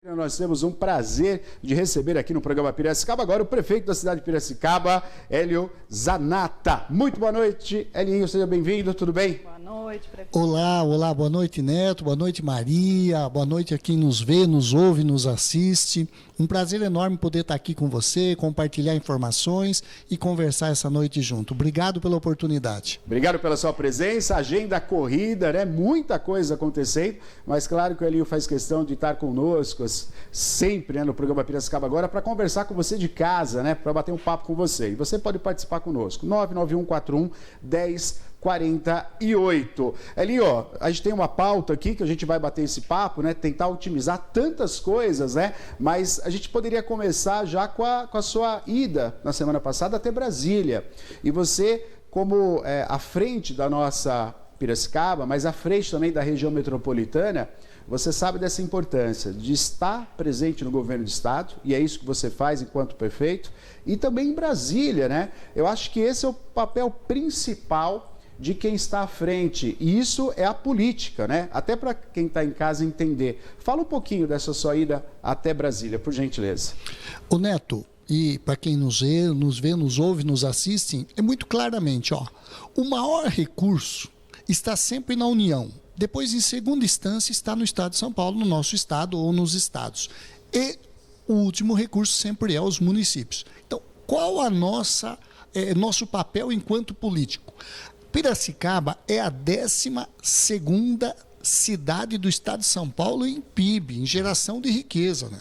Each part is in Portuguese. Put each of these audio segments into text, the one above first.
Nós temos um prazer de receber aqui no programa Piracicaba agora o prefeito da cidade de Piracicaba, Hélio Zanata. Muito boa noite, Helinho, seja bem-vindo, tudo bem? Boa noite, prefeito. Olá, boa noite, Neto, boa noite, Maria, boa noite a quem nos vê, nos ouve, nos assiste. Um prazer enorme poder estar aqui com você, compartilhar informações e conversar essa noite junto. Obrigado pela oportunidade. Obrigado pela sua presença, agenda corrida, né? Muita coisa acontecendo, mas claro que o Helinho faz questão de estar conosco sempre, né, no programa Piracicaba agora para conversar com você de casa, né? Para bater um papo com você. E você pode participar conosco, 99141-1048. Ali, ó, a gente tem uma pauta aqui que a gente vai bater esse papo, né? Tentar otimizar tantas coisas, né? Mas a gente poderia começar já com a sua ida na semana passada até Brasília. E você, como à frente da nossa Piracicaba, mas à frente também da região metropolitana, você sabe dessa importância de estar presente no governo do estado, e é isso que você faz enquanto prefeito, e também em Brasília, né? Eu acho que esse é o papel principal de quem está à frente, e isso é a política, né? Até para quem está em casa entender. Fala um pouquinho dessa sua ida até Brasília, por gentileza. O Neto, e para quem nos vê, nos ouve, nos assiste, é muito claramente, ó, o maior recurso está sempre na União. Depois, em segunda instância, está no estado de São Paulo, no nosso estado ou nos estados. E o último recurso sempre é os municípios. Então, qual a nosso papel enquanto político? Piracicaba é a 12ª cidade do estado de São Paulo em PIB, em geração de riqueza, né?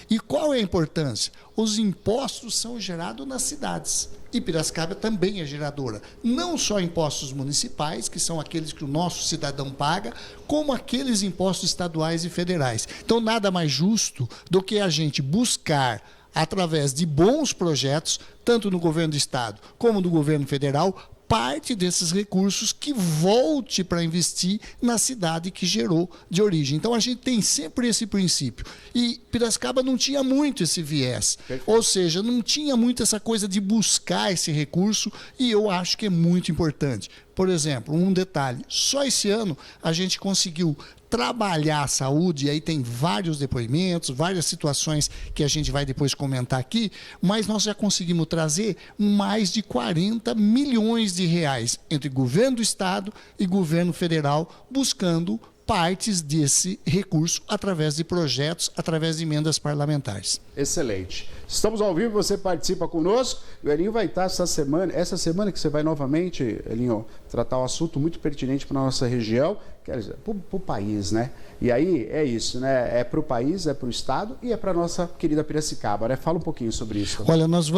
E qual é a importância? Os impostos são gerados nas cidades. E Piracicaba também é geradora. Não só impostos municipais, que são aqueles que o nosso cidadão paga, como aqueles impostos estaduais e federais. Então, nada mais justo do que a gente buscar, através de bons projetos, tanto no governo do estado como no governo federal, parte desses recursos que volte para investir na cidade que gerou de origem. Então, a gente tem sempre esse princípio. E Piracicaba não tinha muito esse viés. Perfeito. Ou seja, não tinha muito essa coisa de buscar esse recurso, e eu acho que é muito importante. Por exemplo, um detalhe, só esse ano a gente conseguiu trabalhar a saúde, e aí tem vários depoimentos, várias situações que a gente vai depois comentar aqui, mas nós já conseguimos trazer mais de 40 milhões de reais entre governo do estado e governo federal, buscando partes desse recurso através de projetos, através de emendas parlamentares. Excelente. Estamos ao vivo, você participa conosco. O Helinho vai estar essa semana que você vai novamente, Helinho, tratar um assunto muito pertinente para a nossa região, quer dizer, para o país, né? E aí é isso, né? É para o país, é para o estado e é para a nossa querida Piracicaba, né? Fala um pouquinho sobre isso. Olha, nós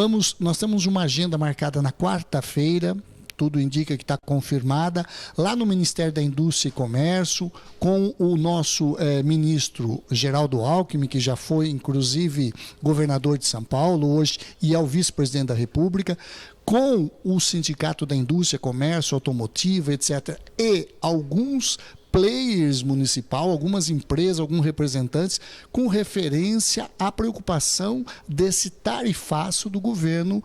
temos uma agenda marcada na quarta-feira, tudo indica que está confirmada, lá no Ministério da Indústria e Comércio, com o nosso ministro Geraldo Alckmin, que já foi, inclusive, governador de São Paulo hoje e é o vice-presidente da República, com o Sindicato da Indústria, Comércio, Automotiva, etc., e alguns players municipal, algumas empresas, alguns representantes, com referência à preocupação desse tarifaço do governo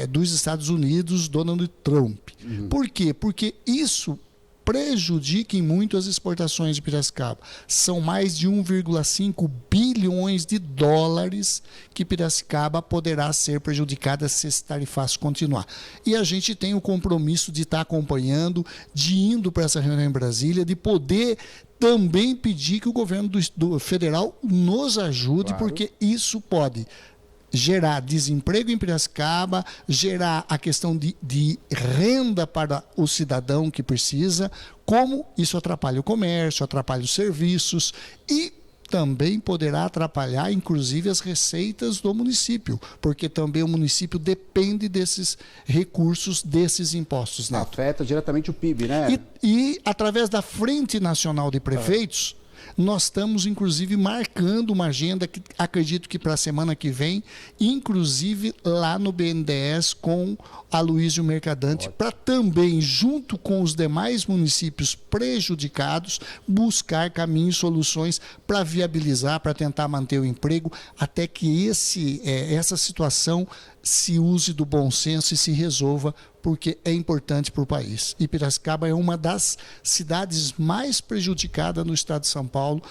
dos Estados Unidos, Donald Trump. Uhum. Por quê? Porque isso prejudica em muito as exportações de Piracicaba. São mais de 1,5 bilhões de dólares que Piracicaba poderá ser prejudicada se esse tarifaço continuar. E a gente tem o compromisso de estar acompanhando, de indo para essa reunião em Brasília, de poder também pedir que o governo do federal nos ajude, claro, porque isso pode gerar desemprego em Piracicaba, gerar a questão de renda para o cidadão que precisa, como isso atrapalha o comércio, atrapalha os serviços e também poderá atrapalhar, inclusive, as receitas do município, porque também o município depende desses recursos, desses impostos, né? Afeta diretamente o PIB, né? E através da Frente Nacional de Prefeitos, nós estamos, inclusive, marcando uma agenda que acredito que para a semana que vem, inclusive lá no BNDES com Aloysio Mercadante, para também, junto com os demais municípios prejudicados, buscar caminhos, soluções para viabilizar, para tentar manter o emprego, até que essa situação se use do bom senso e se resolva, porque é importante para o país. E Piracicaba é uma das cidades mais prejudicadas no estado de São Paulo,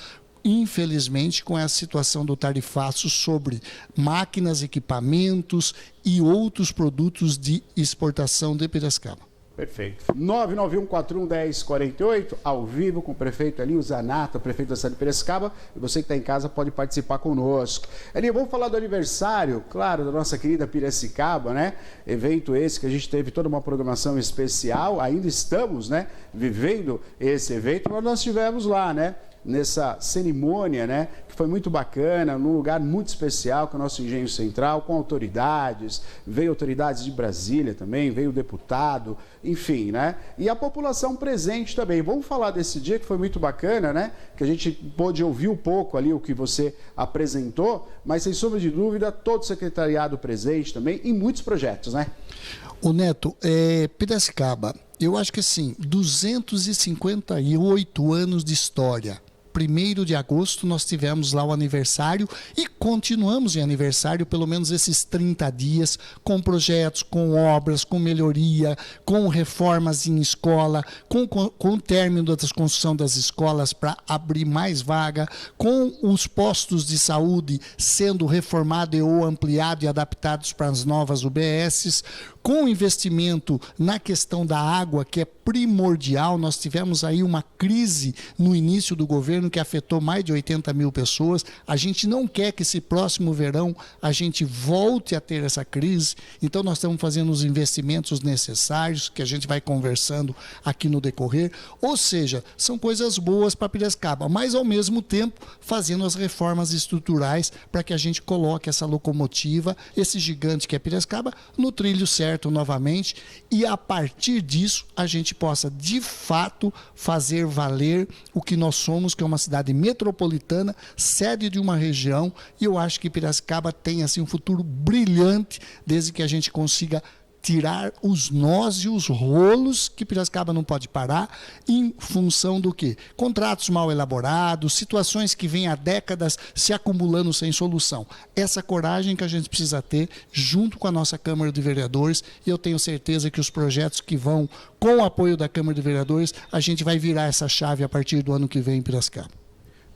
infelizmente, com essa situação do tarifaço sobre máquinas, equipamentos e outros produtos de exportação de Piracicaba. Perfeito. 991411048, ao vivo com o prefeito Elinho Zanata, prefeito da cidade de Piracicaba. E você que está em casa pode participar conosco. Elinho, vamos falar do aniversário, claro, da nossa querida Piracicaba, né? Evento esse que a gente teve toda uma programação especial. Ainda estamos, né, vivendo esse evento, mas nós estivemos lá, né? Nessa cerimônia, né, que foi muito bacana, num lugar muito especial, que é o nosso Engenho Central, com autoridades, veio autoridades de Brasília também, veio o deputado, enfim, né, e a população presente também. Vamos falar desse dia que foi muito bacana, né, que a gente pôde ouvir um pouco ali o que você apresentou, mas sem sombra de dúvida, todo o secretariado presente também e muitos projetos, né? O Neto, Piracicaba, eu acho que assim, 258 anos de história. 1º de agosto nós tivemos lá o aniversário e continuamos em aniversário pelo menos esses 30 dias com projetos, com obras, com melhoria, com reformas em escola, com o término da construção das escolas para abrir mais vaga, com os postos de saúde sendo reformados ou ampliados e adaptados para as novas UBSs, com investimento na questão da água, que é primordial. Nós tivemos aí uma crise no início do governo que afetou mais de 80 mil pessoas. A gente não quer que esse próximo verão a gente volte a ter essa crise, então nós estamos fazendo os investimentos necessários, que a gente vai conversando aqui no decorrer. Ou seja, são coisas boas para Piracicaba, mas ao mesmo tempo fazendo as reformas estruturais para que a gente coloque essa locomotiva, esse gigante que é Piracicaba, no trilho certo novamente, e a partir disso a gente possa de fato fazer valer o que nós somos, que é uma cidade metropolitana, sede de uma região, e eu acho que Piracicaba tem assim um futuro brilhante, desde que a gente consiga tirar os nós e os rolos que Piracicaba não pode parar, em função do quê? Contratos mal elaborados, situações que vêm há décadas se acumulando sem solução. Essa coragem que a gente precisa ter junto com a nossa Câmara de Vereadores, e eu tenho certeza que os projetos que vão com o apoio da Câmara de Vereadores, a gente vai virar essa chave a partir do ano que vem em Piracicaba.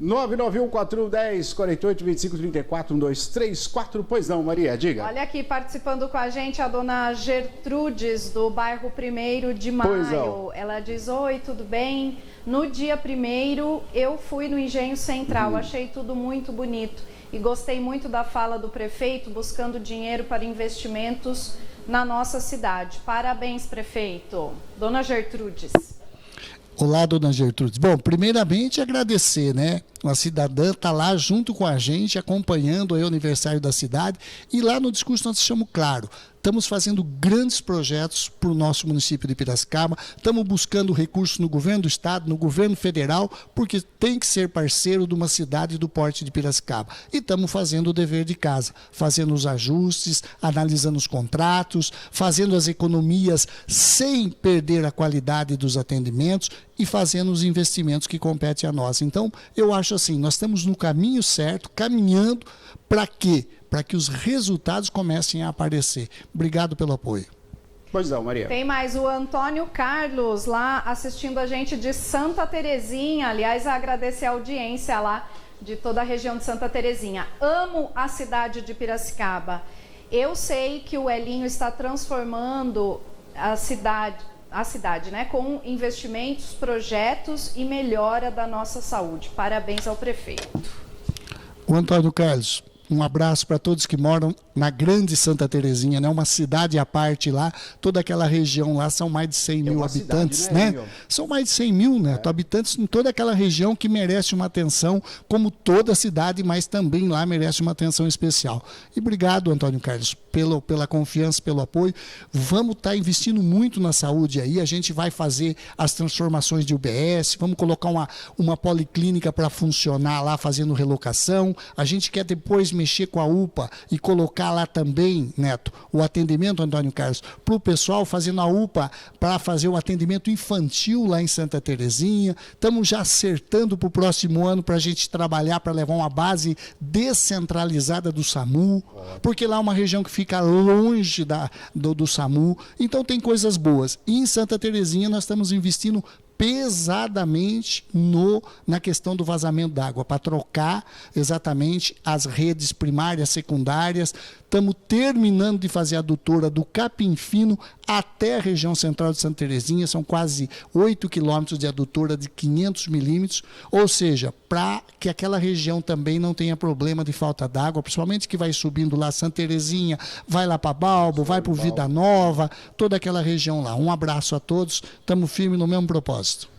99141104825341234, pois não, Maria, diga. Olha aqui, participando com a gente, a dona Gertrudes, do bairro 1º de Maio. Ela diz: oi, tudo bem? No dia 1º, eu fui no Engenho Central, achei tudo muito bonito e gostei muito da fala do prefeito, buscando dinheiro para investimentos na nossa cidade. Parabéns, prefeito. Dona Gertrudes. Olá, dona Gertrudes. Bom, primeiramente agradecer, né? Uma cidadã está lá junto com a gente, acompanhando aí o aniversário da cidade, e lá no discurso nós deixamos claro, estamos fazendo grandes projetos para o nosso município de Piracicaba, estamos buscando recursos no governo do estado, no governo federal, porque tem que ser parceiro de uma cidade do porte de Piracicaba. E estamos fazendo o dever de casa, fazendo os ajustes, analisando os contratos, fazendo as economias sem perder a qualidade dos atendimentos e fazendo os investimentos que competem a nós. Então, eu acho assim, nós estamos no caminho certo, caminhando para quê? Para que os resultados comecem a aparecer. Obrigado pelo apoio. Pois não, Maria. Tem mais o Antônio Carlos lá assistindo a gente de Santa Terezinha. Aliás, agradecer a audiência lá de toda a região de Santa Terezinha. Amo a cidade de Piracicaba. Eu sei que o Elinho está transformando a cidade, né, com investimentos, projetos e melhora da nossa saúde. Parabéns ao prefeito. O Antônio Carlos, um abraço para todos que moram na grande Santa Terezinha, né? Uma cidade à parte lá, toda aquela região lá são mais de 100 mil habitantes, cidade, né? São mais de 100 mil, né? Habitantes em toda aquela região que merece uma atenção, como toda a cidade, mas também lá merece uma atenção especial. E obrigado, Antônio Carlos, pela confiança, pelo apoio. Vamos estar investindo muito na saúde aí, a gente vai fazer as transformações de UBS, vamos colocar uma policlínica para funcionar lá, fazendo relocação, a gente quer depois mexer com a UPA e colocar lá também, Neto, o atendimento, Antônio Carlos, para o pessoal fazendo a UPA para fazer o atendimento infantil lá em Santa Terezinha. Estamos já acertando para o próximo ano para a gente trabalhar para levar uma base descentralizada do SAMU, porque lá é uma região que fica longe do SAMU, então tem coisas boas. E em Santa Terezinha nós estamos investindo pesadamente na questão do vazamento d'água, para trocar exatamente as redes primárias, secundárias. Estamos terminando de fazer a adutora do Capim Fino até a região central de Santa Terezinha, são quase 8 quilômetros de adutora de 500 milímetros, ou seja, para que aquela região também não tenha problema de falta d'água, principalmente que vai subindo lá Santa Terezinha, vai lá para Balbo, vai para o Vida Nova, toda aquela região lá. Um abraço a todos, estamos firmes no mesmo propósito.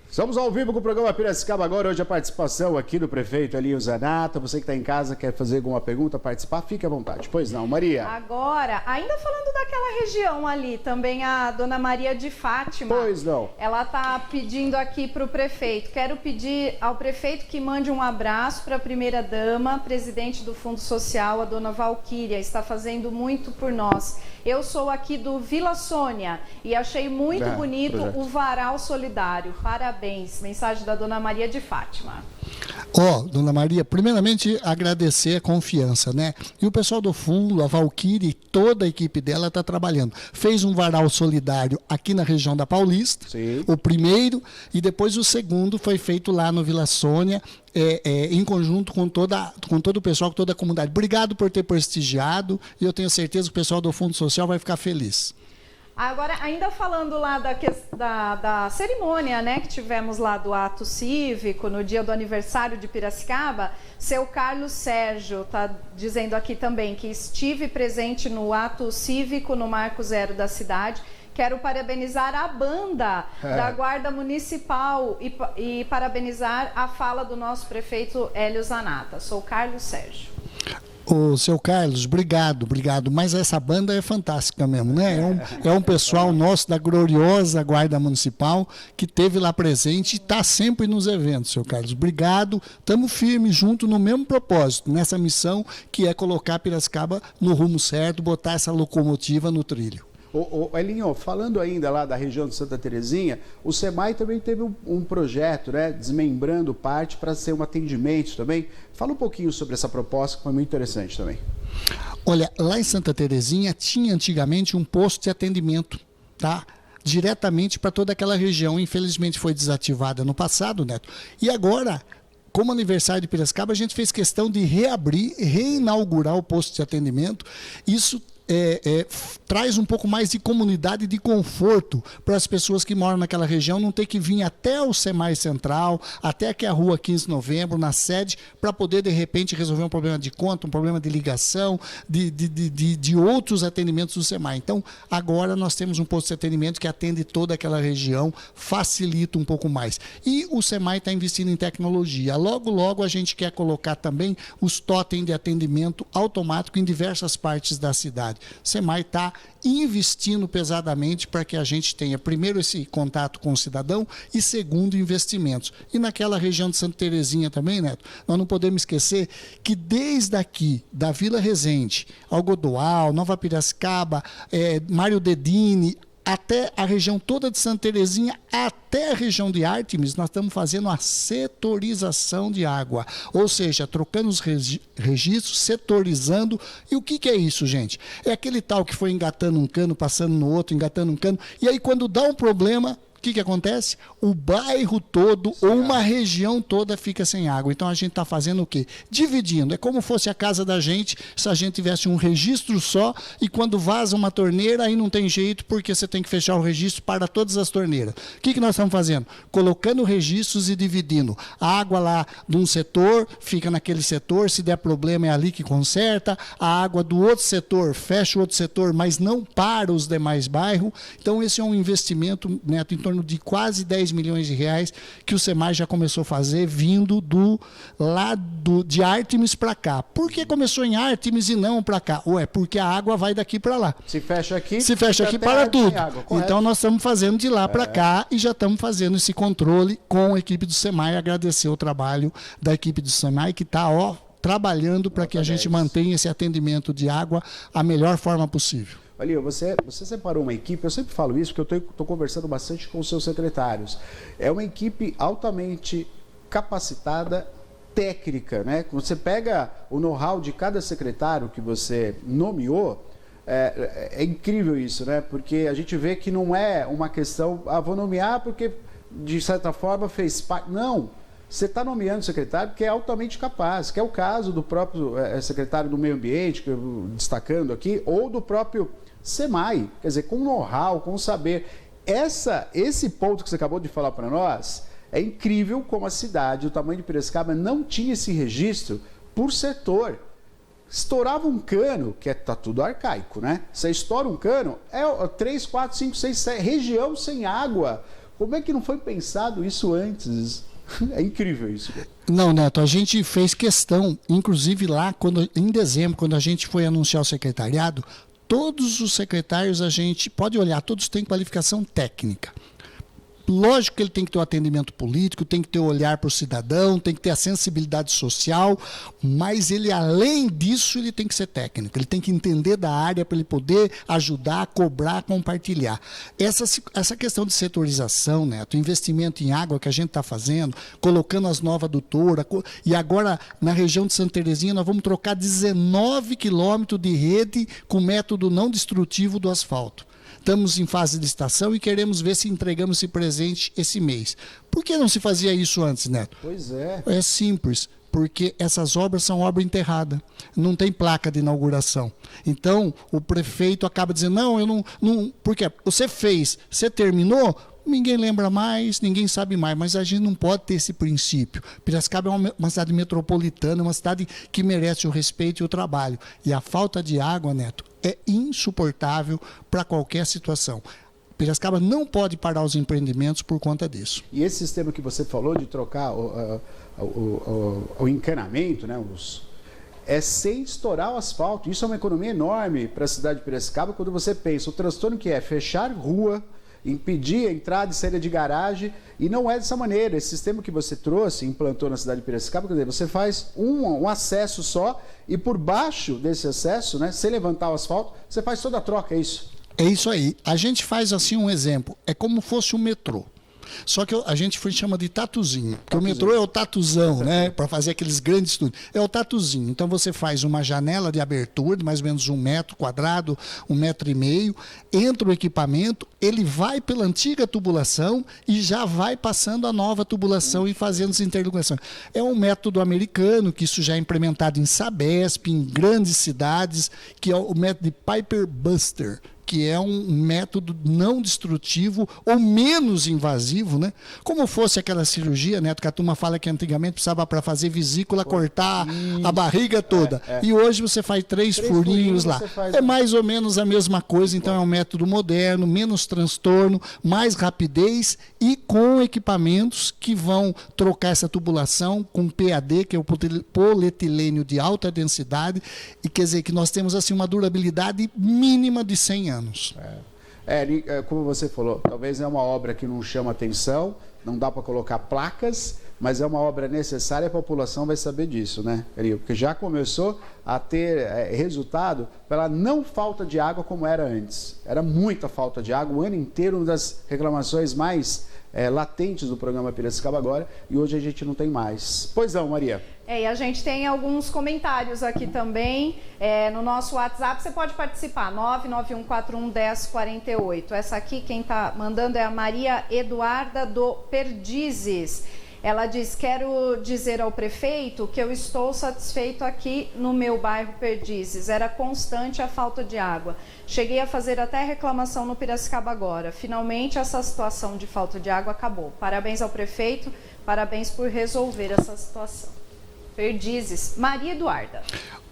Estamos ao vivo com o programa Piracicaba agora, hoje a participação aqui do prefeito Elio Zanata. Você que está em casa, quer fazer alguma pergunta, participar, fique à vontade. Pois não, Maria. Agora, ainda falando daquela região ali, também a dona Maria de Fátima. Pois não. Ela está pedindo aqui para o prefeito. Quero pedir ao prefeito que mande um abraço para a primeira-dama, presidente do Fundo Social, a dona Valquíria. Está fazendo muito por nós. Eu sou aqui do Vila Sônia e achei muito bonito o varal solidário. Parabéns. Mensagem da dona Maria de Fátima. Dona Maria, primeiramente agradecer a confiança, né? E o pessoal do fundo, a Valquíria e toda a equipe dela está trabalhando. Fez um varal solidário aqui na região da Paulista, sim, o primeiro, e depois o segundo foi feito lá no Vila Sônia, em conjunto com todo o pessoal, com toda a comunidade. Obrigado por ter prestigiado e eu tenho certeza que o pessoal do Fundo Social vai ficar feliz. Agora, ainda falando lá da cerimônia, né, que tivemos lá do ato cívico, no dia do aniversário de Piracicaba, seu Carlos Sérgio está dizendo aqui também que estive presente no ato cívico no Marco Zero da cidade. Quero parabenizar a banda da Guarda Municipal e parabenizar a fala do nosso prefeito Elio Zanata. Sou Carlos Sérgio. Seu Carlos, obrigado. Mas essa banda é fantástica mesmo, né? É um pessoal nosso da gloriosa Guarda Municipal que esteve lá presente e está sempre nos eventos, seu Carlos. Obrigado, estamos firmes junto no mesmo propósito, nessa missão que é colocar Piracicaba no rumo certo, botar essa locomotiva no trilho. Elinho, falando ainda lá da região de Santa Terezinha, o SEMAI também teve um projeto, né, desmembrando parte para ser um atendimento também. Fala um pouquinho sobre essa proposta, que foi muito interessante também. Olha, lá em Santa Terezinha tinha antigamente um posto de atendimento, tá? Diretamente para toda aquela região. Infelizmente foi desativada no passado, Neto. E agora, como aniversário de Piracicaba, a gente fez questão de reinaugurar o posto de atendimento. Isso traz um pouco mais de comunidade e de conforto para as pessoas que moram naquela região, não ter que vir até o SEMAI Central, até aqui a rua 15 de novembro, na sede, para poder de repente resolver um problema de conta, um problema de ligação, de outros atendimentos do SEMAI. Então, agora nós temos um posto de atendimento que atende toda aquela região, facilita um pouco mais. E o SEMAI está investindo em tecnologia. Logo, logo a gente quer colocar também os totens de atendimento automático em diversas partes da cidade. O SEMAI está investindo pesadamente para que a gente tenha, primeiro, esse contato com o cidadão e, segundo, investimentos. E naquela região de Santa Terezinha também, Neto, nós não podemos esquecer que desde aqui, da Vila Resende, Algodoal, Nova Piracicaba, Mário Dedini, até a região toda de Santa Terezinha, até a região de Ártemis, nós estamos fazendo a setorização de água. Ou seja, trocando os registros, setorizando. E o que é isso, gente? É aquele tal que foi engatando um cano, passando no outro, engatando um cano. E aí, quando dá um problema, o que acontece? O bairro todo ou uma região toda fica sem água. Então a gente está fazendo o quê? Dividindo. É como fosse a casa da gente, se a gente tivesse um registro só e quando vaza uma torneira, aí não tem jeito porque você tem que fechar o registro para todas as torneiras. O que nós estamos fazendo? Colocando registros e dividindo. A água lá de um setor fica naquele setor, se der problema é ali que conserta. A água do outro setor fecha o outro setor, mas não para os demais bairros. Então esse é um investimento, Neto, em torno de quase 10 milhões de reais que o SEMAI já começou a fazer vindo do lado de Ártemis para cá. Por que começou em Ártemis e não para cá? Porque a água vai daqui para lá. Se fecha aqui para tudo. Água, então nós estamos fazendo de lá para cá e já estamos fazendo esse controle com a equipe do SEMAI. Agradecer o trabalho da equipe do SEMAI que está trabalhando para que a gente mantenha esse atendimento de água a melhor forma possível. Olha, você separou uma equipe, eu sempre falo isso porque eu estou conversando bastante com os seus secretários. É uma equipe altamente capacitada, técnica, né? Você pega o know-how de cada secretário que você nomeou, é incrível isso, né? Porque a gente vê que não é uma questão, vou nomear porque de certa forma, fez parte. Não. Você está nomeando o secretário porque é altamente capaz, que é o caso do próprio secretário do Meio Ambiente, que eu destacando aqui, ou do próprio SEMAI, quer dizer, com know-how, com saber. Esse ponto que você acabou de falar para nós, é incrível como a cidade, o tamanho de Piracicaba, não tinha esse registro por setor. Estourava um cano, que está tudo arcaico, né? Você estoura um cano, é 3, 4, 5, 6, 7, região sem água. Como é que não foi pensado isso antes? É incrível isso. Não, Neto, a gente fez questão, inclusive lá, em dezembro, quando a gente foi anunciar o secretariado, todos os secretários, a gente pode olhar, todos têm qualificação técnica. Lógico que ele tem que ter o atendimento político, tem que ter o olhar para o cidadão, tem que ter a sensibilidade social, mas ele, além disso, ele tem que ser técnico, ele tem que entender da área para ele poder ajudar, cobrar, compartilhar. Essa questão de setorização, Neto, investimento em água que a gente está fazendo, colocando as novas adutoras, e agora na região de Santa Terezinha nós vamos trocar 19 quilômetros de rede com método não destrutivo do asfalto. Estamos em fase de licitação e queremos ver se entregamos esse presente esse mês. Por que não se fazia isso antes, Neto? Pois é. É simples, porque essas obras são obra enterrada. Não tem placa de inauguração. Então, o prefeito acaba dizendo, não, eu não... Por quê? Você fez, você terminou, ninguém lembra mais, ninguém sabe mais, mas a gente não pode ter esse princípio. Piracicaba é uma cidade metropolitana, uma cidade que merece o respeito e o trabalho. E a falta de água, Neto, é insuportável para qualquer situação. Piracicaba não pode parar os empreendimentos por conta disso. E esse sistema que você falou de trocar o encanamento, né, é sem estourar o asfalto. Isso é uma economia enorme para a cidade de Piracicaba quando você pensa o transtorno que é fechar rua, impedir a entrada e saída de garagem, e não é dessa maneira. Esse sistema que você trouxe, implantou na cidade de Piracicaba, quer dizer, você faz um acesso só, e por baixo desse acesso, né, sem levantar o asfalto, você faz toda a troca, é isso? É isso aí. A gente faz assim um exemplo, é como fosse um metrô. Só que a gente chama de tatuzinho, porque o metrô é o tatuzão, né? Para fazer aqueles grandes túneis. É o tatuzinho. Então você faz uma janela de abertura de mais ou menos 1 metro quadrado, 1,5 metro, entra o equipamento, ele vai pela antiga tubulação e já vai passando a nova tubulação e fazendo as interligações. É um método americano, que isso já é implementado em Sabesp, em grandes cidades, que é o método de Piper Buster, que é um método não destrutivo ou menos invasivo, né? Como fosse aquela cirurgia, Neto, que a turma fala que antigamente precisava para fazer vesícula cortar a barriga toda. E hoje você faz três furinhos lá. É mais ou menos a mesma coisa, então é um método moderno, menos transtorno, mais rapidez e com equipamentos que vão trocar essa tubulação com PAD, que é o polietilênio de alta densidade, e quer dizer que nós temos assim uma durabilidade mínima de 100 anos. Como você falou, talvez é uma obra que não chama atenção, não dá para colocar placas, mas é uma obra necessária e a população vai saber disso, né, porque já começou a ter resultado pela não falta de água como era antes. Era muita falta de água, o ano inteiro, uma das reclamações mais latentes do programa Piracicaba Agora, e hoje a gente não tem mais. Pois não, Maria. E a gente tem alguns comentários aqui também no nosso WhatsApp. Você pode participar, 991411048. Essa aqui, quem está mandando é a Maria Eduarda do Perdizes. Ela diz, quero dizer ao prefeito que eu estou satisfeito aqui no meu bairro Perdizes. Era constante a falta de água. Cheguei a fazer até reclamação no Piracicaba Agora. Finalmente essa situação de falta de água acabou. Parabéns ao prefeito, parabéns por resolver essa situação. Perdizes. Maria Eduarda.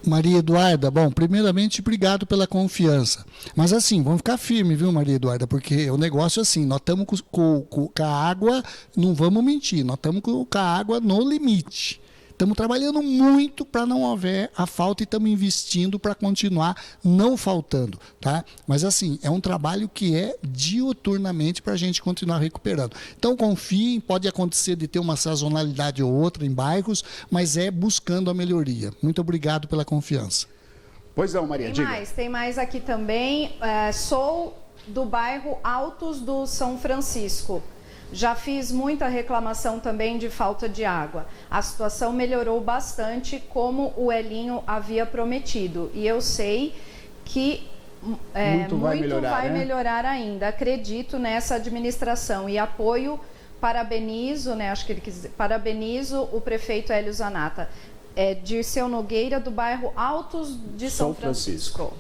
Maria Eduarda, bom, primeiramente, obrigado pela confiança. Mas assim, vamos ficar firme, viu, Maria Eduarda? Porque o negócio é assim, nós estamos com a água, não vamos mentir, nós estamos com a água no limite. Estamos trabalhando muito para não haver a falta e estamos investindo para continuar não faltando, tá? Mas assim, é um trabalho que é diuturnamente para a gente continuar recuperando. Então confiem, pode acontecer de ter uma sazonalidade ou outra em bairros, mas é buscando a melhoria. Muito obrigado pela confiança. Pois não, Maria, diga. Tem mais aqui também. Sou do bairro Altos do São Francisco. Já fiz muita reclamação também de falta de água. A situação melhorou bastante, como o Elinho havia prometido. E eu sei que muito vai melhorar ainda. Acredito nessa administração e apoio parabenizo, né, acho que ele quis dizer, parabenizo o prefeito Hélio Zanata. Dirceu Nogueira, do bairro Altos de São Francisco.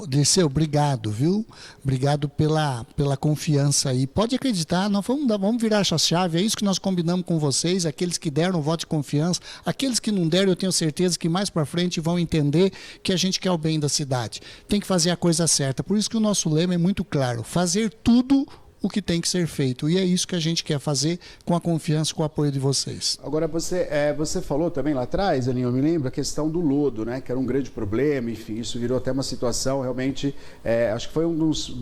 Dirceu, obrigado, viu? Obrigado pela confiança aí. Pode acreditar, nós vamos virar essa chave, é isso que nós combinamos com vocês, aqueles que deram o voto de confiança, aqueles que não deram, eu tenho certeza que mais para frente vão entender que a gente quer o bem da cidade. Tem que fazer a coisa certa, por isso que o nosso lema é muito claro, fazer tudo o que tem que ser feito. E é isso que a gente quer fazer com a confiança, com o apoio de vocês. Agora, você falou também lá atrás, Elinho, eu me lembro, a questão do lodo, né? Que era um grande problema, enfim, isso virou até uma situação realmente, acho que foi um dos...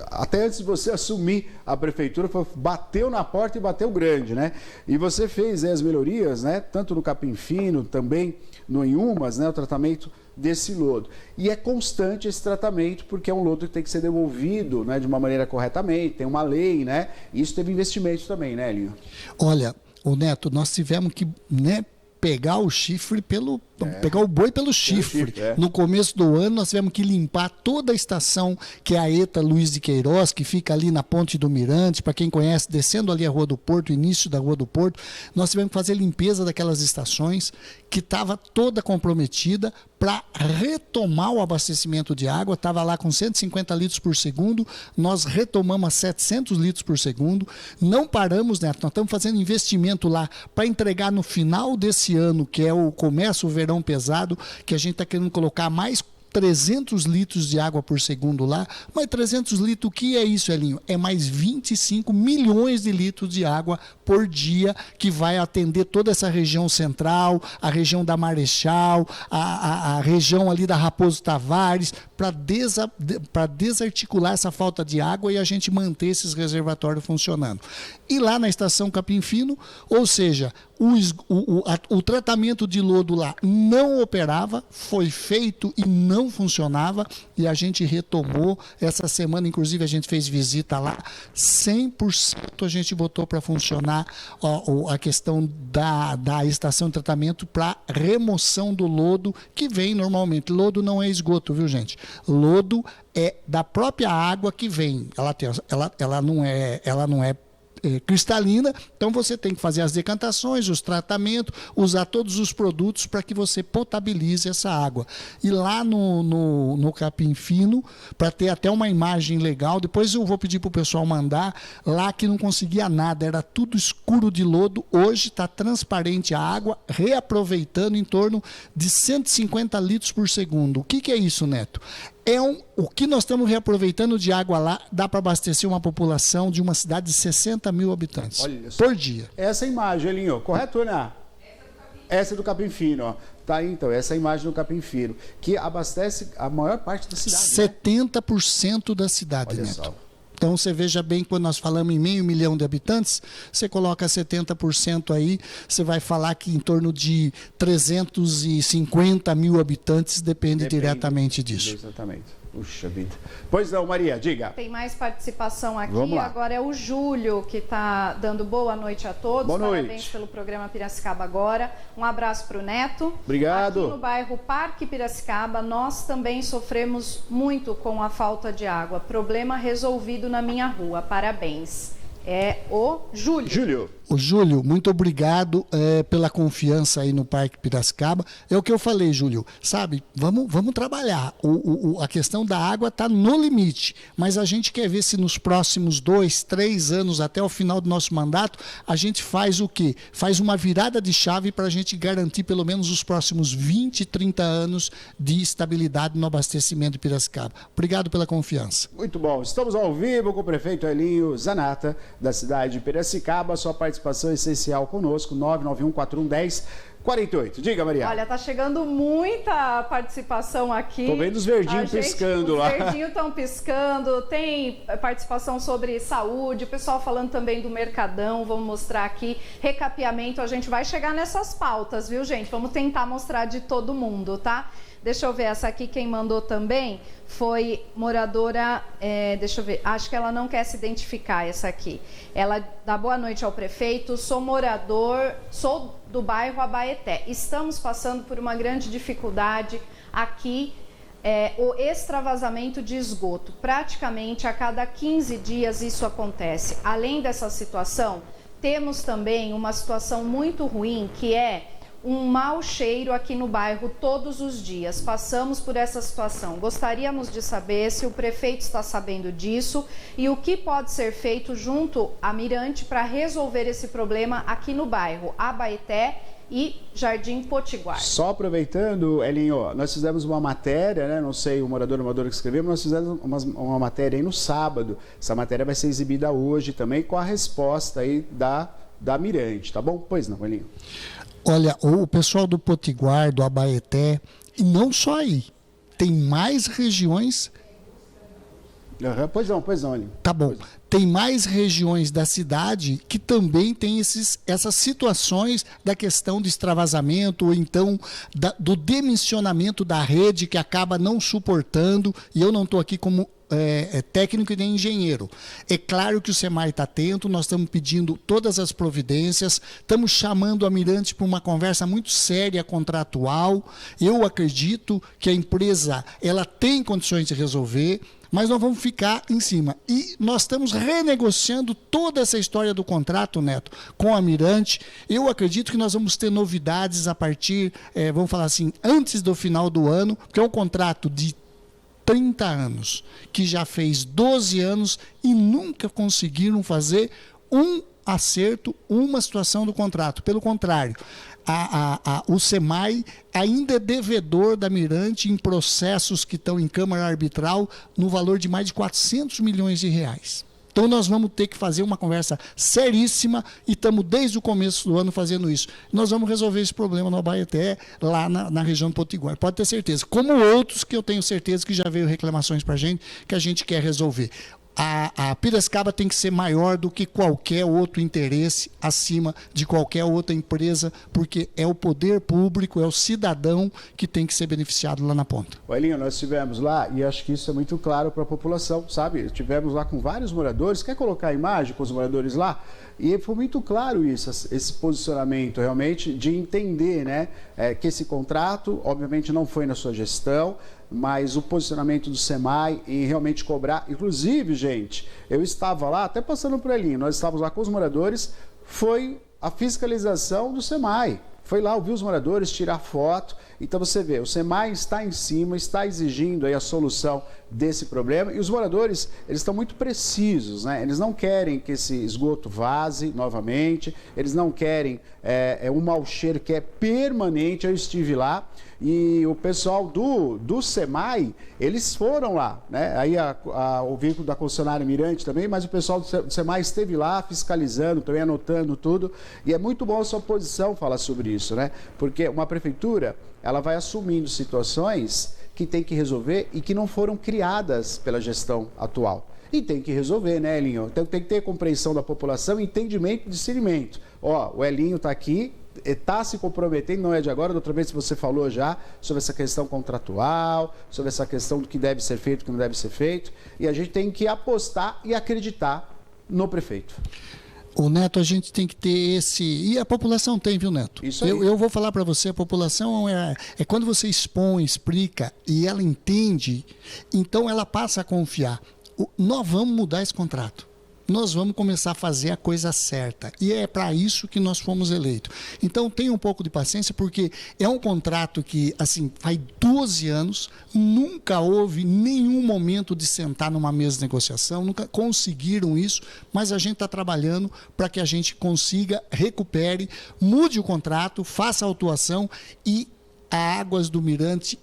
até antes de você assumir a prefeitura, bateu na porta e bateu grande, né? E você fez as melhorias, né? Tanto no Capim Fino, também no Inhumas, né? O tratamento desse lodo. E é constante esse tratamento, porque é um lodo que tem que ser devolvido, né, de uma maneira corretamente, tem uma lei, né? E isso teve investimento também, né, Elinho? Olha, Neto, nós tivemos que, né, pegar o chifre pegar o boi pelo chifre. No começo do ano, nós tivemos que limpar toda a estação, que é a ETA Luiz de Queiroz, que fica ali na Ponte do Mirante, para quem conhece, descendo ali a Rua do Porto, o início da Rua do Porto, nós tivemos que fazer limpeza daquelas estações, que estava toda comprometida, para retomar o abastecimento de água, estava lá com 150 litros por segundo, nós retomamos a 700 litros por segundo, não paramos, Neto, nós estamos fazendo investimento lá para entregar no final desse ano, que é o começo, o verão pesado, que a gente está querendo colocar mais 300 litros de água por segundo lá, mas 300 litros, o que é isso, Elinho? É mais 25 milhões de litros de água por dia, que vai atender toda essa região central, a região da Marechal, a região ali da Raposo Tavares, para desarticular essa falta de água e a gente manter esses reservatórios funcionando. E lá na estação Capim Fino, ou seja, o tratamento de lodo lá não operava, foi feito e não funcionava, e a gente retomou. Essa semana, inclusive, a gente fez visita lá, 100% a gente botou para funcionar a questão da estação de tratamento para remoção do lodo, que vem normalmente. Lodo não é esgoto, viu, gente? Lodo é da própria água que vem. Ela não é cristalina, então você tem que fazer as decantações, os tratamentos, usar todos os produtos para que você potabilize essa água. E lá no Capim Fino, para ter até uma imagem legal, depois eu vou pedir para o pessoal mandar, lá que não conseguia nada, era tudo escuro de lodo, hoje está transparente a água, reaproveitando em torno de 150 litros por segundo. O que é isso, Neto? O que nós estamos reaproveitando de água lá, dá para abastecer uma população de uma cidade de 60 mil habitantes por dia. Essa imagem, Elinho, correto, né? Essa é do Capim Fino, ó. Tá aí, então, essa é a imagem do Capim Fino, que abastece a maior parte da cidade. 70% da cidade, olha Neto. Só. Então, você veja bem, quando nós falamos em 500 mil de habitantes, você coloca 70% aí, você vai falar que em torno de 350 mil habitantes depende diretamente disso. Exatamente. Puxa vida. Pois não, Maria, diga. Tem mais participação aqui. Vamos lá. Agora é o Júlio que está dando boa noite a todos. Boa noite. Parabéns pelo programa Piracicaba Agora. Um abraço para o Neto. Obrigado. Aqui no bairro Parque Piracicaba, nós também sofremos muito com a falta de água. Problema resolvido na minha rua. Parabéns. É o Júlio. O Júlio, muito obrigado pela confiança aí no Parque Piracicaba. É o que eu falei, Júlio, sabe, vamos trabalhar. A questão da água está no limite, mas a gente quer ver se nos próximos 2, 3 anos, até o final do nosso mandato, a gente faz o quê? Faz uma virada de chave para a gente garantir pelo menos os próximos 20, 30 anos de estabilidade no abastecimento de Piracicaba. Obrigado pela confiança. Muito bom. Estamos ao vivo com o prefeito Elinho Zanata, da cidade de Piracicaba. Sua participação essencial conosco, 991411048. Diga, Maria. Olha, tá chegando muita participação aqui. Tô vendo os verdinhos piscando lá. Os verdinhos estão piscando, tem participação sobre saúde, o pessoal falando também do Mercadão, vamos mostrar aqui, recapeamento, a gente vai chegar nessas pautas, viu, gente? Vamos tentar mostrar de todo mundo, tá? Deixa eu ver, essa aqui quem mandou também foi moradora, deixa eu ver, acho que ela não quer se identificar, essa aqui. Ela dá boa noite ao prefeito, sou do bairro Abaeté. Estamos passando por uma grande dificuldade aqui o extravasamento de esgoto. Praticamente a cada 15 dias isso acontece. Além dessa situação, temos também uma situação muito ruim, que é um mau cheiro aqui no bairro todos os dias. Passamos por essa situação. Gostaríamos de saber se o prefeito está sabendo disso e o que pode ser feito junto à Mirante para resolver esse problema aqui no bairro Abaeté e Jardim Potiguar. Só aproveitando, Elinho, nós fizemos uma matéria, né? Não sei o morador ou moradora que escreveu, mas nós fizemos uma matéria aí no sábado. Essa matéria vai ser exibida hoje também com a resposta aí da Mirante, tá bom? Pois não, Elinho. Olha, o pessoal do Potiguar, do Abaeté, e não só aí, tem mais regiões. Pois não, Elinho. Tá bom. Tem mais regiões da cidade que também tem essas situações da questão do extravasamento ou então do demissionamento da rede que acaba não suportando, e eu não estou aqui como técnico e nem engenheiro. É claro que o SEMAI está atento, nós estamos pedindo todas as providências, estamos chamando a Mirante para uma conversa muito séria, contratual. Eu acredito que a empresa ela tem condições de resolver, mas nós vamos ficar em cima. E nós estamos renegociando toda essa história do contrato, Neto, com a Mirante. Eu acredito que nós vamos ter novidades a partir, vamos falar assim, antes do final do ano, porque é um contrato de 30 anos, que já fez 12 anos e nunca conseguiram fazer um acerto, uma situação do contrato. Pelo contrário, o SEMAI ainda é devedor da Mirante em processos que estão em Câmara Arbitral no valor de mais de 400 milhões de reais. Então nós vamos ter que fazer uma conversa seríssima e estamos desde o começo do ano fazendo isso. Nós vamos resolver esse problema no Abaeté, lá na região do Potiguar. Pode ter certeza. Como outros que eu tenho certeza que já veio reclamações para a gente, que a gente quer resolver. A Piracicaba tem que ser maior do que qualquer outro interesse acima de qualquer outra empresa, porque é o poder público, é o cidadão que tem que ser beneficiado lá na ponta. Elinho, nós estivemos lá e acho que isso é muito claro para a população, sabe? Estivemos lá com vários moradores. Quer colocar a imagem com os moradores lá? E foi muito claro isso, esse posicionamento realmente de entender, né, que esse contrato, obviamente, não foi na sua gestão, mas o posicionamento do SEMAI em realmente cobrar. Inclusive, gente, eu estava lá, até passando por Elinho, nós estávamos lá com os moradores, foi a fiscalização do SEMAI. Foi lá ouvir os moradores, tirar foto. Então você vê, o SEMAI está em cima, está exigindo aí a solução desse problema. E os moradores, eles estão muito precisos, né? Eles não querem que esse esgoto vaze novamente, eles não querem um mau cheiro que é permanente. Eu estive lá e o pessoal do SEMAI, eles foram lá, né? Aí o veículo da concessionária Mirante também, mas o pessoal do SEMAI esteve lá fiscalizando, também anotando tudo. E é muito bom a sua posição falar sobre isso, né? Porque uma prefeitura, ela vai assumindo situações que tem que resolver e que não foram criadas pela gestão atual. E tem que resolver, né, Elinho? Então tem que ter compreensão da população, entendimento e discernimento. Ó, o Elinho está aqui, está se comprometendo, não é de agora, da outra vez você falou já sobre essa questão contratual, sobre essa questão do que deve ser feito, do que não deve ser feito, e a gente tem que apostar e acreditar no prefeito. O Neto, a gente tem que ter esse... E a população tem, viu, Neto? Isso aí. Eu vou falar para você, a população é quando você expõe, explica e ela entende, então ela passa a confiar. Nós vamos mudar esse contrato. Nós vamos começar a fazer a coisa certa. E é para isso que nós fomos eleitos. Então, tenha um pouco de paciência, porque é um contrato que, assim, faz 12 anos, nunca houve nenhum momento de sentar numa mesa de negociação, nunca conseguiram isso, mas a gente está trabalhando para que a gente consiga, recupere, mude o contrato, faça a autuação e a Águas do Mirante,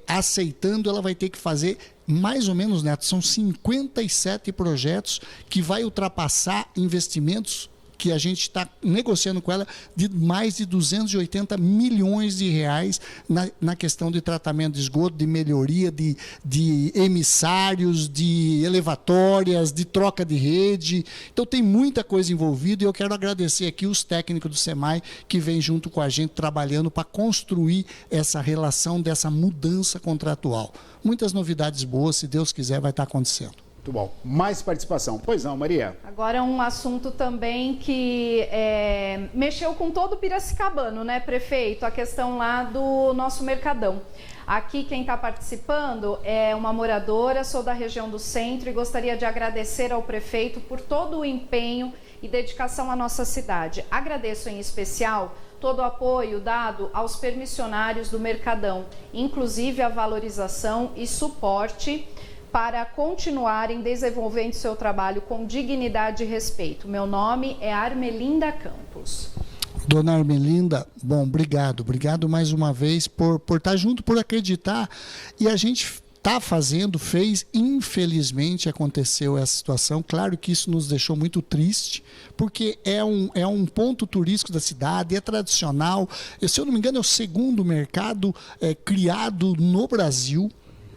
aceitando, ela vai ter que fazer mais ou menos, Neto, são 57 projetos que vai ultrapassar investimentos que a gente está negociando com ela de mais de 280 milhões de reais na questão de tratamento de esgoto, de melhoria de emissários, de elevatórias, de troca de rede. Então tem muita coisa envolvida e eu quero agradecer aqui os técnicos do SEMAI que vêm junto com a gente trabalhando para construir essa relação dessa mudança contratual. Muitas novidades boas, se Deus quiser, vai estar acontecendo. Muito bom. Mais participação. Pois não, Maria. Agora um assunto também que mexeu com todo o piracicabano, né, prefeito? A questão lá do nosso Mercadão. Aqui quem está participando é uma moradora, sou da região do centro e gostaria de agradecer ao prefeito por todo o empenho e dedicação à nossa cidade. Agradeço em especial todo o apoio dado aos permissionários do Mercadão, inclusive a valorização e suporte para continuarem desenvolvendo seu trabalho com dignidade e respeito. Meu nome é Armelinda Campos. Dona Armelinda, bom, obrigado. Obrigado mais uma vez por estar junto, por acreditar. E a gente está fazendo, fez, infelizmente aconteceu essa situação. Claro que isso nos deixou muito triste, porque é um ponto turístico da cidade, é tradicional. Se eu não me engano, é o segundo mercado criado no Brasil.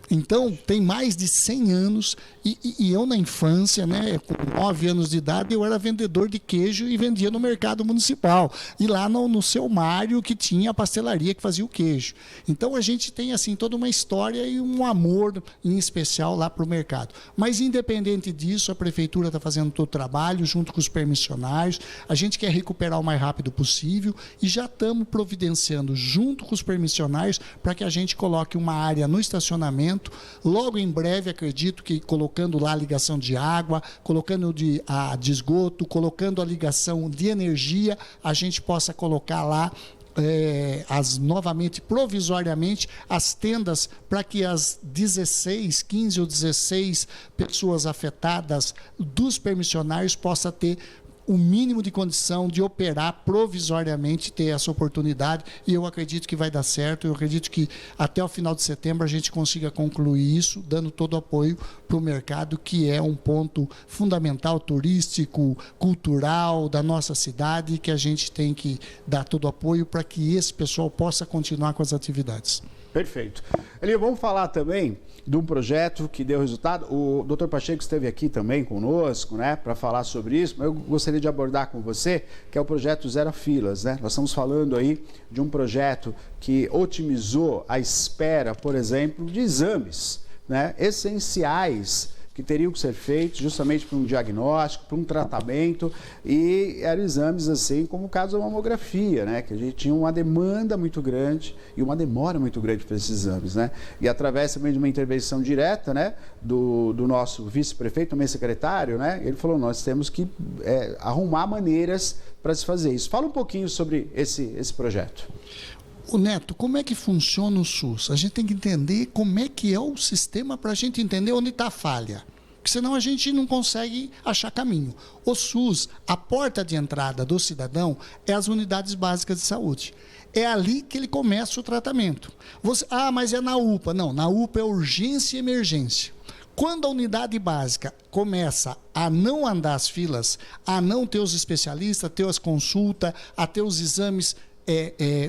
Então, tem mais de 100 anos e eu na infância, né, com 9 anos de idade, eu era vendedor de queijo e vendia no mercado municipal. E lá no seu Mário, que tinha a pastelaria que fazia o queijo. Então, a gente tem assim toda uma história e um amor em especial lá para o mercado. Mas, independente disso, a prefeitura está fazendo todo o trabalho junto com os permissionários. A gente quer recuperar o mais rápido possível e já estamos providenciando junto com os permissionários para que a gente coloque uma área no estacionamento. Logo em breve, acredito que colocando lá a ligação de água, colocando de esgoto, colocando a ligação de energia, a gente possa colocar lá novamente, provisoriamente, as tendas para que as 15 ou 16 pessoas afetadas dos permissionários possam ter o mínimo de condição de operar provisoriamente, ter essa oportunidade, e eu acredito que vai dar certo. Eu acredito que até o final de setembro a gente consiga concluir isso, dando todo o apoio para o mercado, que é um ponto fundamental, turístico, cultural da nossa cidade, que a gente tem que dar todo o apoio para que esse pessoal possa continuar com as atividades. Perfeito. Eli, vamos falar também de um projeto que deu resultado. O Dr. Pacheco esteve aqui também conosco, né, para falar sobre isso, mas eu gostaria de abordar com você, que é o projeto Zero Filas, né? Nós estamos falando aí de um projeto que otimizou a espera, por exemplo, de exames, né, essenciais que teriam que ser feitos justamente para um diagnóstico, para um tratamento, e eram exames assim como o caso da mamografia, né, que a gente tinha uma demanda muito grande e uma demora muito grande para esses exames, né, e através também de uma intervenção direta, né, do nosso vice-prefeito, também secretário, né, ele falou, nós temos que arrumar maneiras para se fazer isso. Fala um pouquinho sobre esse projeto. O Neto, como é que funciona o SUS? A gente tem que entender como é que é o sistema para a gente entender onde está a falha. Porque senão a gente não consegue achar caminho. O SUS, a porta de entrada do cidadão é as unidades básicas de saúde. É ali que ele começa o tratamento. Mas é na UPA. Não, na UPA é urgência e emergência. Quando a unidade básica começa a não andar as filas, a não ter os especialistas, a ter as consultas, a ter os exames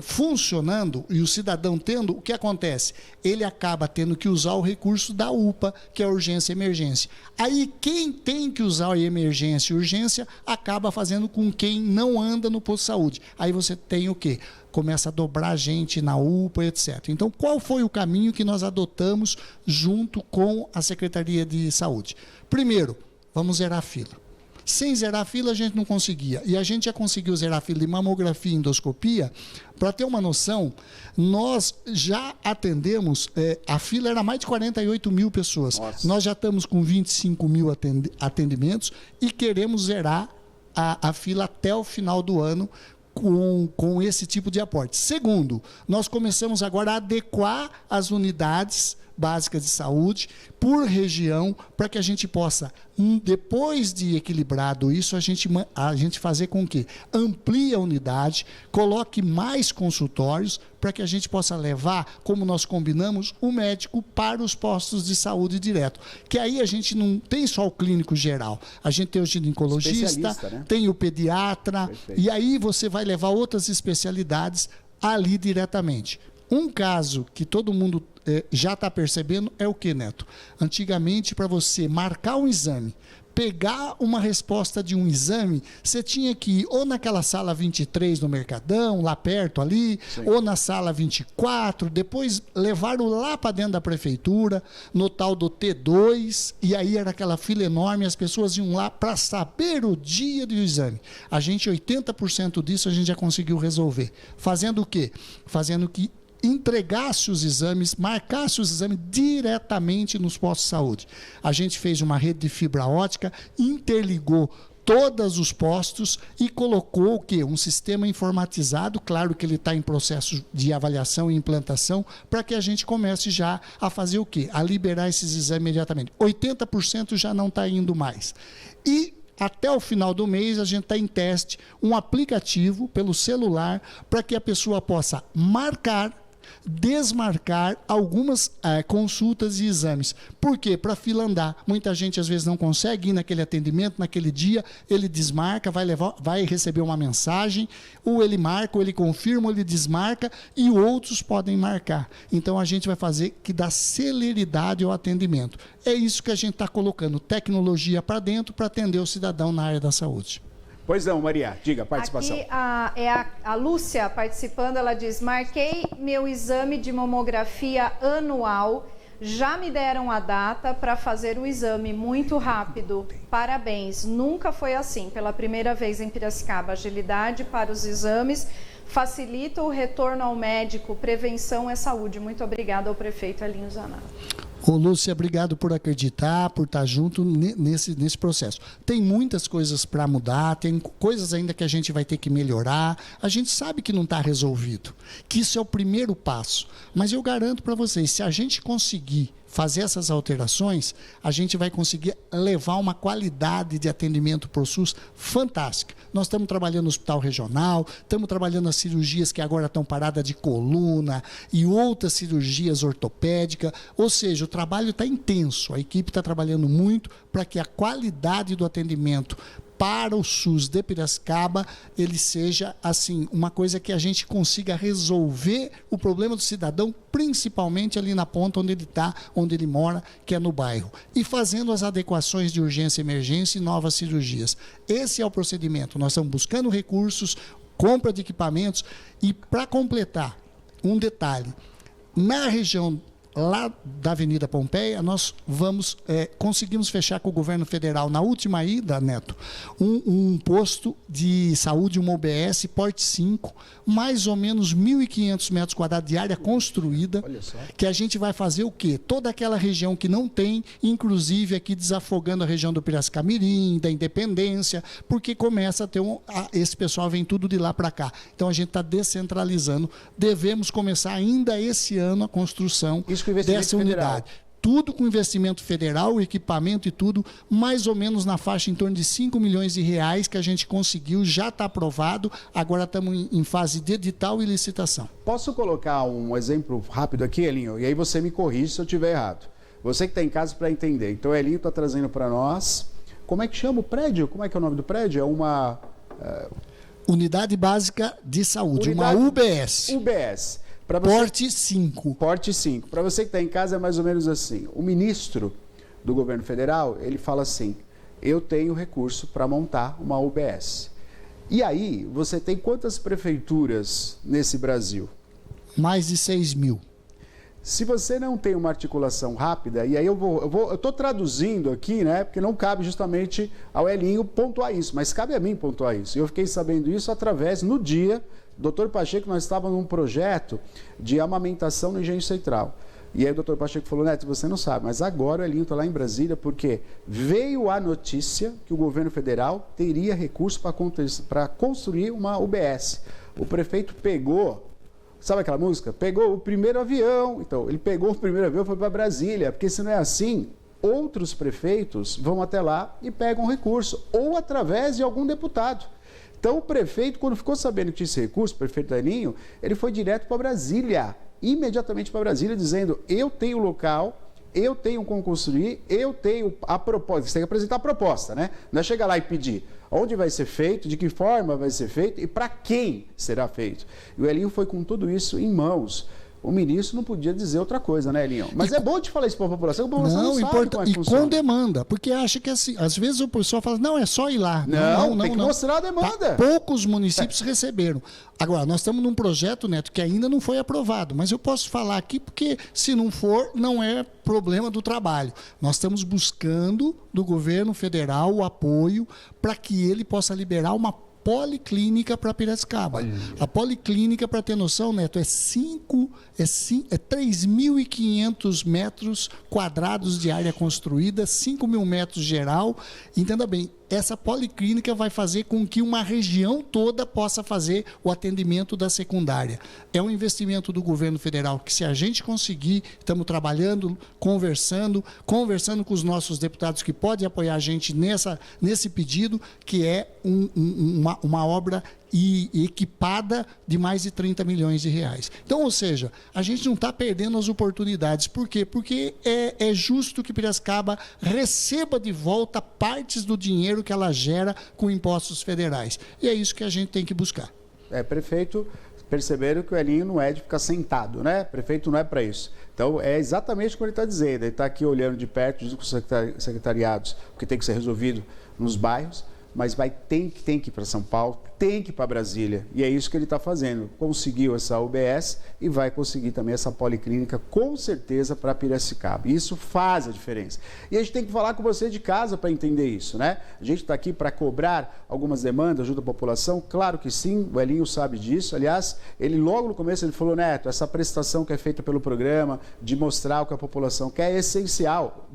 funcionando e o cidadão tendo, o que acontece? Ele acaba tendo que usar o recurso da UPA, que é a urgência e emergência. Aí quem tem que usar a emergência e urgência acaba fazendo com quem não anda no posto de saúde. Aí você tem o quê? Começa a dobrar gente na UPA, etc. Então, qual foi o caminho que nós adotamos junto com a Secretaria de Saúde? Primeiro, vamos zerar a fila. Sem zerar a fila, a gente não conseguia. E a gente já conseguiu zerar a fila de mamografia e endoscopia. Para ter uma noção, nós já atendemos, a fila era mais de 48 mil pessoas. Nossa. Nós já estamos com 25 mil atendimentos e queremos zerar a fila até o final do ano com esse tipo de aporte. Segundo, nós começamos agora a adequar as unidades básicas de saúde por região, para que a gente possa, depois de equilibrado isso, a gente fazer com que amplie a unidade, coloque mais consultórios, para que a gente possa levar, como nós combinamos, o médico para os postos de saúde direto. Que aí a gente não tem só o clínico geral, a gente tem o ginecologista, né? Tem o pediatra, perfeito. E aí você vai levar outras especialidades ali diretamente. Um caso que todo mundo já está percebendo é o que, Neto? Antigamente, para você marcar um exame pegar uma resposta de um exame, você tinha que ir ou naquela sala 23 no Mercadão, lá perto ali, Sim. ou na sala 24, depois levaram lá para dentro da prefeitura, no tal do T2, e aí era aquela fila enorme, as pessoas iam lá para saber o dia do exame. A gente, 80% disso a gente já conseguiu resolver. Fazendo o quê? Fazendo que entregasse os exames, marcasse os exames diretamente nos postos de saúde. A gente fez uma rede de fibra ótica, interligou todos os postos e colocou o quê? Um sistema informatizado, claro que ele está em processo de avaliação e implantação, para que a gente comece já a fazer o quê? A liberar esses exames imediatamente. 80% já não está indo mais. E até o final do mês, a gente está em teste um aplicativo pelo celular para que a pessoa possa marcar, desmarcar algumas consultas e exames. Por quê? Para a fila andar. Muita gente às vezes não consegue ir naquele atendimento, naquele dia, ele desmarca, vai receber uma mensagem, ou ele marca, ou ele confirma, ou ele desmarca, e outros podem marcar. Então a gente vai fazer que dá celeridade ao atendimento. É isso que a gente está colocando, tecnologia para dentro para atender o cidadão na área da saúde. Pois não, Maria, diga, participação. Aqui a Lúcia participando, ela diz: marquei meu exame de mamografia anual, já me deram a data para fazer o exame muito rápido. Parabéns, nunca foi assim. Pela primeira vez em Piracicaba, agilidade para os exames, facilita o retorno ao médico, prevenção é saúde. Muito obrigada ao prefeito Elinho Zanato. Ô, Lúcia, obrigado por acreditar, por estar junto nesse processo. Tem muitas coisas para mudar, tem coisas ainda que a gente vai ter que melhorar. A gente sabe que não está resolvido, que isso é o primeiro passo. Mas eu garanto para vocês, se a gente conseguir fazer essas alterações, a gente vai conseguir levar uma qualidade de atendimento para o SUS fantástica. Nós estamos trabalhando no hospital regional, estamos trabalhando nas cirurgias que agora estão paradas de coluna e outras cirurgias ortopédicas, ou seja, o trabalho está intenso, a equipe está trabalhando muito para que a qualidade do atendimento para o SUS de Piracicaba, ele seja assim, uma coisa que a gente consiga resolver o problema do cidadão, principalmente ali na ponta onde ele está, onde ele mora, que é no bairro. E fazendo as adequações de urgência e emergência e novas cirurgias. Esse é o procedimento. Nós estamos buscando recursos, compra de equipamentos e, para completar, um detalhe, na região lá da Avenida Pompeia, nós conseguimos fechar com o governo federal, na última ida, Neto, um posto de saúde, uma UBS, porte 5, mais ou menos 1.500 metros quadrados de área construída, que a gente vai fazer o quê? Toda aquela região que não tem, inclusive aqui desafogando a região do Piracicamirim, da Independência, porque começa a ter esse pessoal vem tudo de lá para cá. Então a gente está descentralizando, devemos começar ainda esse ano a construção dessa unidade. Tudo com investimento federal, equipamento e tudo, mais ou menos na faixa em torno de 5 milhões de reais que a gente conseguiu, já está aprovado, agora estamos em fase de edital e licitação. Posso colocar um exemplo rápido aqui, Elinho? E aí você me corrige se eu estiver errado. Você que está em casa para entender. Então, o Elinho está trazendo para nós, como é que chama o prédio? Como é que é o nome do prédio? É uma... Unidade Básica de Saúde, uma UBS. UBS. Porte 5. Porte 5. Para você que está em casa é mais ou menos assim. O ministro do governo federal, ele fala assim, eu tenho recurso para montar uma UBS. E aí, você tem quantas prefeituras nesse Brasil? Mais de 6 mil. Se você não tem uma articulação rápida, e aí eu estou traduzindo aqui, né? Porque não cabe justamente ao Elinho pontuar isso, mas cabe a mim pontuar isso. E eu fiquei sabendo isso através, no dia, Dr. Pacheco, nós estávamos num projeto de amamentação no Engenho Central. E aí o Dr. Pacheco falou, Neto, você não sabe, mas agora o Elinho está lá em Brasília porque veio a notícia que o governo federal teria recurso para construir uma UBS. O prefeito pegou, sabe aquela música? Pegou o primeiro avião. Então, ele pegou o primeiro avião e foi para Brasília, porque se não é assim, outros prefeitos vão até lá e pegam recurso, ou através de algum deputado. Então, o prefeito, quando ficou sabendo que tinha esse recurso, o prefeito Elinho, ele foi direto para Brasília, imediatamente para Brasília, dizendo, eu tenho local, eu tenho como construir, eu tenho a proposta. Você tem que apresentar a proposta, né? Não é chegar lá e pedir onde vai ser feito, de que forma vai ser feito e para quem será feito. E o Elinho foi com tudo isso em mãos. o ministro não podia dizer outra coisa, né, Elinho? Mas é bom te falar isso para a população, porque a população não sabe como é que funciona. Com demanda, porque acha que assim, às vezes o pessoal fala, não, é só ir lá. Não, tem que mostrar a demanda. Poucos municípios receberam. Agora, nós estamos num projeto, Neto, que ainda não foi aprovado, mas eu posso falar aqui porque, se não for, não é problema do trabalho. Nós estamos buscando do governo federal o apoio para que ele possa liberar uma policlínica para Piracicaba. A policlínica, para ter noção, Neto, é 3.500 metros quadrados de área construída, 5.000 metros geral. Entenda bem, essa policlínica vai fazer com que uma região toda possa fazer o atendimento da secundária. É um investimento do governo federal que, se a gente conseguir, estamos trabalhando, conversando com os nossos deputados que podem apoiar a gente nesse pedido, que é uma obra equipada de mais de 30 milhões de reais. Então, ou seja, a gente não está perdendo as oportunidades. Por quê? Porque é justo que Piracicaba receba de volta partes do dinheiro que ela gera com impostos federais. E é isso que a gente tem que buscar. Prefeito, perceberam que o Elinho não é de ficar sentado, né? Prefeito não é para isso. Então, é exatamente o que ele está dizendo. Ele está aqui olhando de perto, junto com os secretariados, o que tem que ser resolvido nos bairros, mas tem que ir para São Paulo, tem que ir para Brasília. E é isso que ele está fazendo. Conseguiu essa UBS e vai conseguir também essa policlínica, com certeza, para Piracicaba. Isso faz a diferença. E a gente tem que falar com você de casa para entender isso, né? A gente está aqui para cobrar algumas demandas, ajuda a população? Claro que sim, o Elinho sabe disso. Aliás, ele logo no começo ele falou, Neto, essa prestação que é feita pelo programa, de mostrar o que a população quer, é essencial.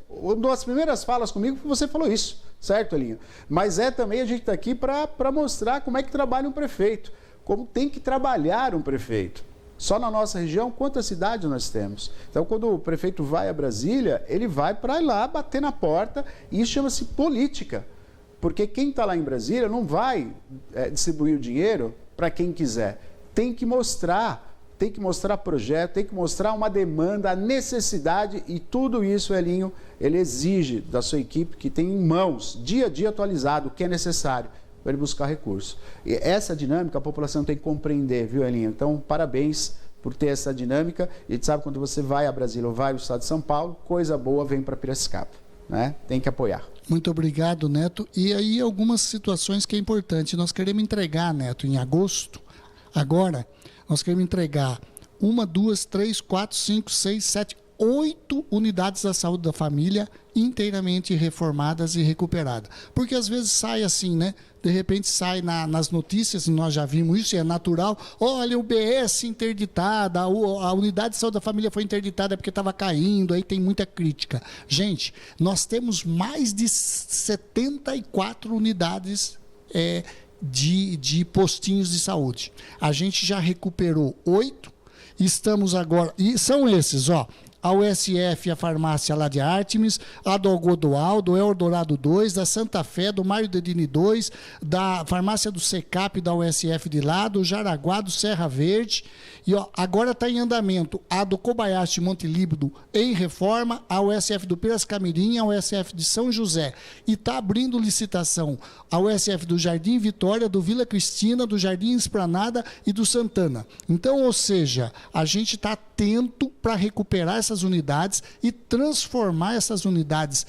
Uma das primeiras falas comigo, você falou isso. Certo, Elinho? Mas também a gente está aqui para mostrar como é que trabalha um prefeito, como tem que trabalhar um prefeito. Só na nossa região, quantas cidades nós temos? Então, quando o prefeito vai a Brasília, ele vai para ir lá bater na porta, e isso chama-se política. Porque quem está lá em Brasília não vai distribuir o dinheiro para quem quiser. Tem que mostrar projeto, tem que mostrar uma demanda, a necessidade, e tudo isso, Elinho, ele exige da sua equipe que tem em mãos, dia a dia atualizado, o que é necessário para ele buscar recursos. E essa dinâmica a população tem que compreender, viu, Elinho? Então, parabéns por ter essa dinâmica. E a gente sabe, quando você vai a Brasília ou vai ao estado de São Paulo, coisa boa vem para Piracicaba, né? Tem que apoiar. Muito obrigado, Neto. E aí, algumas situações que é importante. Nós queremos entregar, Neto, em agosto, agora, nós queremos entregar 1, 2, 3, 4, 5, 6, 7, 8 unidades da saúde da família inteiramente reformadas e recuperadas. Porque às vezes sai assim, né? De repente sai nas notícias, nós já vimos isso, é natural. Olha, o BS interditada, a unidade de saúde da família foi interditada porque estava caindo, aí tem muita crítica. Gente, nós temos mais de 74 unidades de postinhos de saúde. A gente já recuperou 8, estamos agora, e são esses, ó, a USF, a farmácia lá de Artemis, a do Algodoal, do Eldorado 2, da Santa Fé, do Mário Dedini 2, da farmácia do Secap, da USF de lá, do Jaraguá, do Serra Verde, e ó, agora está em andamento a do Kobayashi Monte Líbano em reforma, a USF do Piracicamirim, a USF de São José, e está abrindo licitação a USF do Jardim Vitória, do Vila Cristina, do Jardim Esplanada e do Santana. Então, ou seja, a gente está atento para recuperar essas unidades e transformar essas unidades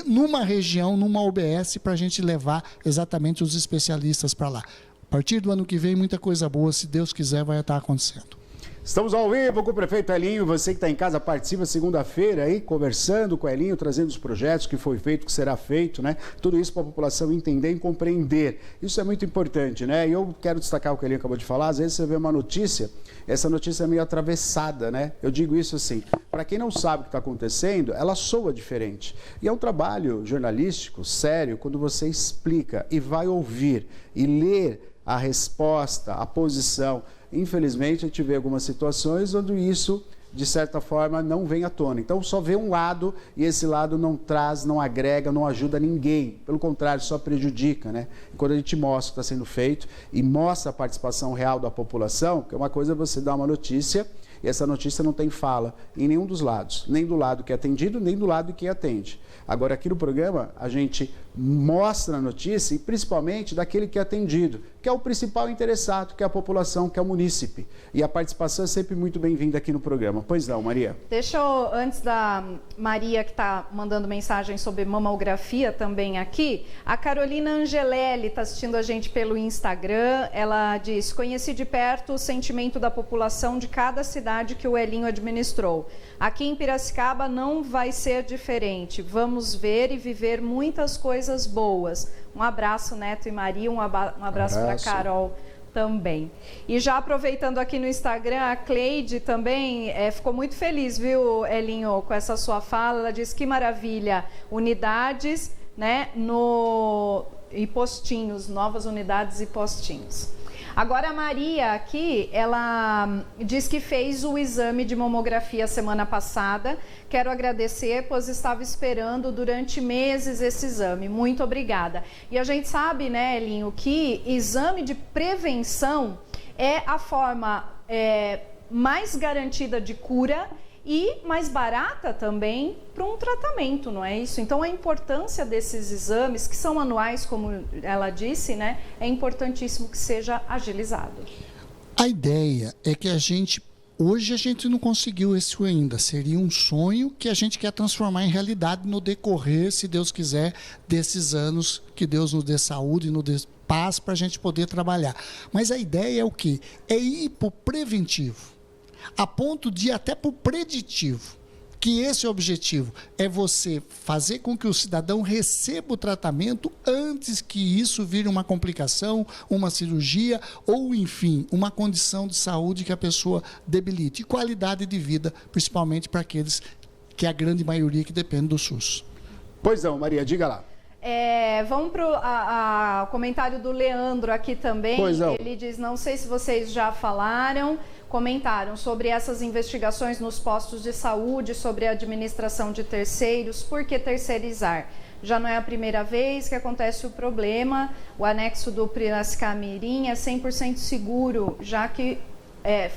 numa região, numa UBS, para a gente levar exatamente os especialistas para lá. A partir do ano que vem, muita coisa boa, se Deus quiser, vai estar acontecendo. Estamos ao vivo com o prefeito Elinho. Você que está em casa participa segunda-feira aí, conversando com o Elinho, trazendo os projetos que foi feito, que será feito, né? Tudo isso para a população entender e compreender. Isso é muito importante, né? E eu quero destacar o que o Elinho acabou de falar. Às vezes você vê uma notícia, essa notícia é meio atravessada, né? Eu digo isso assim, para quem não sabe o que está acontecendo, ela soa diferente. E é um trabalho jornalístico, sério, quando você explica e vai ouvir e ler a resposta, a posição. Infelizmente, a gente vê algumas situações onde isso, de certa forma, não vem à tona. Então, só vê um lado e esse lado não traz, não agrega, não ajuda ninguém. Pelo contrário, só prejudica, né? E quando a gente mostra o que está sendo feito e mostra a participação real da população, que é uma coisa você dar uma notícia e essa notícia não tem fala em nenhum dos lados. Nem do lado que é atendido, nem do lado que atende. Agora, aqui no programa, a gente mostra a notícia e principalmente daquele que é atendido, que é o principal interessado, que é a população, que é o munícipe. E a participação é sempre muito bem-vinda aqui no programa. Pois não, Maria? Deixa eu, antes da Maria, que está mandando mensagem sobre mamografia também aqui, a Carolina Angelelli está assistindo a gente pelo Instagram. Ela diz: conheci de perto o sentimento da população de cada cidade que o Elinho administrou. Aqui em Piracicaba não vai ser diferente. Vamos ver e viver muitas coisas boas. Um abraço, Neto e Maria, um abraço para Carol também. E já aproveitando aqui no Instagram, a Cleide também ficou muito feliz, viu, Elinho, com essa sua fala. Ela disse que maravilha, unidades, né, e postinhos, novas unidades e postinhos. Agora a Maria aqui, ela diz que fez o exame de mamografia semana passada. Quero agradecer, pois estava esperando durante meses esse exame. Muito obrigada. E a gente sabe, né, Elinho, que exame de prevenção é a forma mais garantida de cura e mais barata também para um tratamento, não é isso? Então a importância desses exames, que são anuais, como ela disse, né, é importantíssimo que seja agilizado. A ideia é que hoje a gente não conseguiu isso ainda, seria um sonho que a gente quer transformar em realidade no decorrer, se Deus quiser, desses anos, que Deus nos dê saúde e nos dê paz para a gente poder trabalhar. Mas a ideia é o quê? É ir para o preventivo, a ponto de ir até para o preditivo, que esse é o objetivo, é você fazer com que o cidadão receba o tratamento antes que isso vire uma complicação, uma cirurgia ou, enfim, uma condição de saúde que a pessoa debilite. E qualidade de vida, principalmente para aqueles que é a grande maioria que depende do SUS. Pois não, Maria, diga lá. Vamos para o comentário do Leandro aqui também. Pois não. Ele diz, não sei se vocês já comentaram sobre essas investigações nos postos de saúde, sobre a administração de terceiros, por que terceirizar? Já não é a primeira vez que acontece o problema, o anexo do Piracicamirim é 100% seguro, já que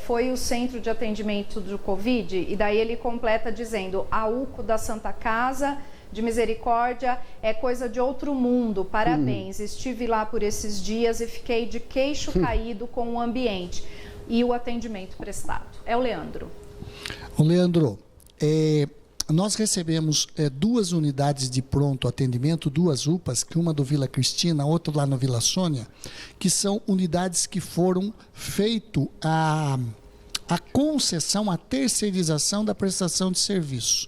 foi o centro de atendimento do Covid, e daí ele completa dizendo, a UCO da Santa Casa de Misericórdia é coisa de outro mundo, parabéns, estive lá por esses dias e fiquei de queixo caído com o ambiente e o atendimento prestado. É o Leandro. O Leandro, nós recebemos 2 unidades de pronto atendimento, 2 UPAs, que uma do Vila Cristina, outra lá no Vila Sônia, que são unidades que foram feito a concessão, a terceirização da prestação de serviços.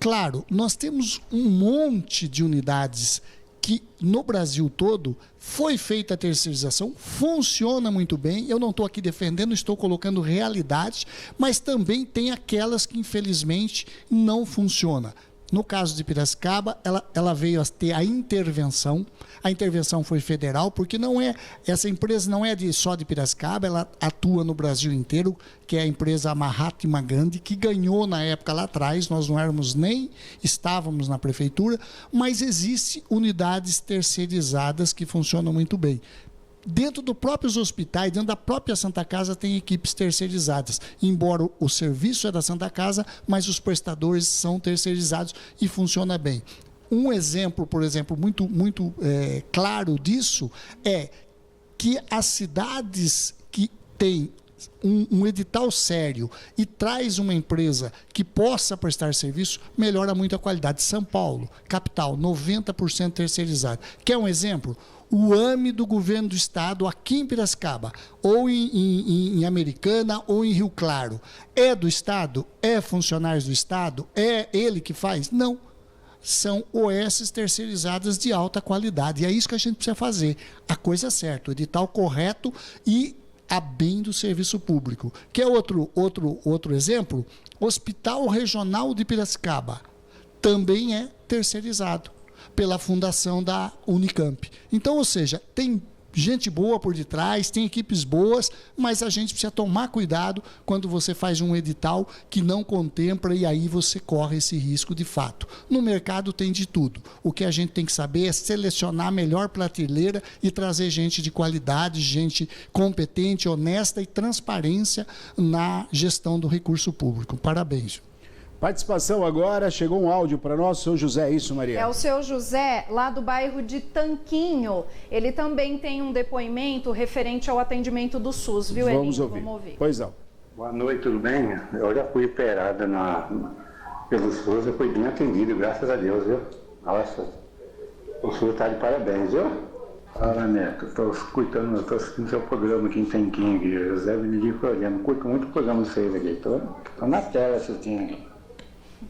Claro, nós temos um monte de unidades que no Brasil todo foi feita a terceirização, funciona muito bem, eu não estou aqui defendendo, estou colocando realidade, mas também tem aquelas que infelizmente não funcionam. No caso de Piracicaba, ela veio a ter a intervenção foi federal, porque essa empresa não é só de Piracicaba, ela atua no Brasil inteiro, que é a empresa Mahatma Gandhi, que ganhou na época lá atrás, nós não estávamos na prefeitura, mas existem unidades terceirizadas que funcionam muito bem. Dentro dos próprios hospitais, dentro da própria Santa Casa, tem equipes terceirizadas. Embora o serviço é da Santa Casa, mas os prestadores são terceirizados e funciona bem. Um exemplo, por exemplo, muito claro disso é que as cidades que têm um edital sério e traz uma empresa que possa prestar serviço, melhora muito a qualidade. São Paulo, capital, 90% terceirizado. Quer um exemplo? O AME do governo do estado aqui em Piracicaba, ou em Americana, ou em Rio Claro. É do estado? É funcionários do estado? É ele que faz? Não. São OS terceirizadas de alta qualidade. E é isso que a gente precisa fazer. A coisa certa, o edital correto e a bem do serviço público. Quer outro exemplo? Hospital Regional de Piracicaba também é terceirizado pela fundação da Unicamp. Então, ou seja, tem gente boa por detrás, tem equipes boas, mas a gente precisa tomar cuidado quando você faz um edital que não contempla e aí você corre esse risco de fato. No mercado tem de tudo. O que a gente tem que saber é selecionar a melhor prateleira e trazer gente de qualidade, gente competente, honesta e transparência na gestão do recurso público. Parabéns. Participação agora, chegou um áudio para nós, o seu José, isso, Maria? É o seu José, lá do bairro de Tanquinho. Ele também tem um depoimento referente ao atendimento do SUS, viu, Elinho? Vamos ouvir. Pois não. Boa noite, tudo bem? Eu já fui operada pelo SUS, eu fui bem atendido, graças a Deus, viu? Nossa, o SUS está de parabéns, viu? Fala, Neto, estou escutando o seu programa aqui em Tanquinho, aqui, José Benedito Floriano, curto muito o programa de vocês aqui, estou na tela assistindo aqui.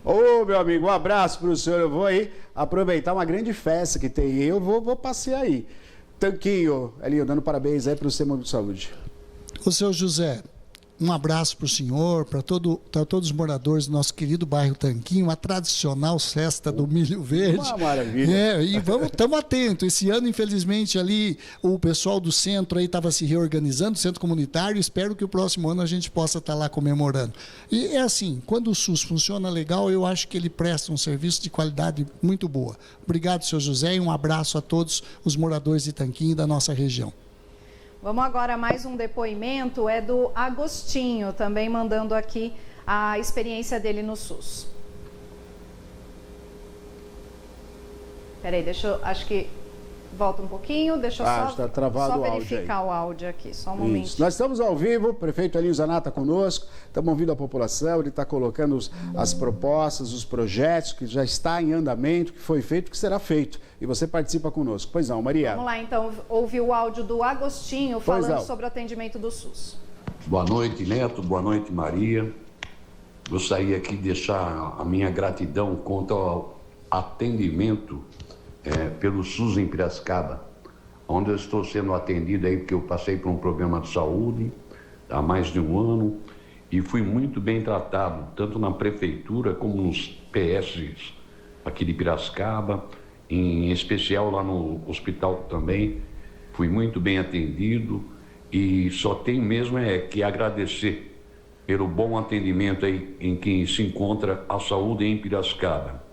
Ô, meu amigo, um abraço para o senhor. Eu vou aí aproveitar uma grande festa que tem. Eu vou passear aí. Tanquinho, Elinho, dando parabéns aí para o Sistema de Saúde. Ô, seu José, um abraço para o senhor, para todos os moradores do nosso querido bairro Tanquinho, a tradicional festa do milho verde. Uma maravilha. E estamos atentos. Esse ano, infelizmente, ali o pessoal do centro aí estava se reorganizando, centro comunitário. Espero que o próximo ano a gente possa estar lá comemorando. E é assim, quando o SUS funciona legal, eu acho que ele presta um serviço de qualidade muito boa. Obrigado, seu José, e um abraço a todos os moradores de Tanquinho e da nossa região. Vamos agora a mais um depoimento, é do Agostinho, também mandando aqui a experiência dele no SUS. Peraí, acho que volta um pouquinho, deixa eu está travado só o áudio verificar aí. O áudio aqui, só um momento. Isso. Nós estamos ao vivo, o prefeito Elinho Zanata conosco, estamos ouvindo a população, ele está colocando as propostas, os projetos que já está em andamento, que foi feito, que será feito. E você participa conosco. Pois não, Maria. Vamos lá, então, ouvir o áudio do Agostinho falando sobre o atendimento do SUS. Boa noite, Neto. Boa noite, Maria. Gostaria aqui de deixar a minha gratidão quanto ao atendimento pelo SUS em Piracicaba, onde eu estou sendo atendido aí, porque eu passei por um programa de saúde há mais de um ano e fui muito bem tratado, tanto na prefeitura como nos PS aqui de Piracicaba, em especial lá no hospital também. Fui muito bem atendido e só tenho mesmo que agradecer pelo bom atendimento aí em que se encontra a saúde em Piracicaba.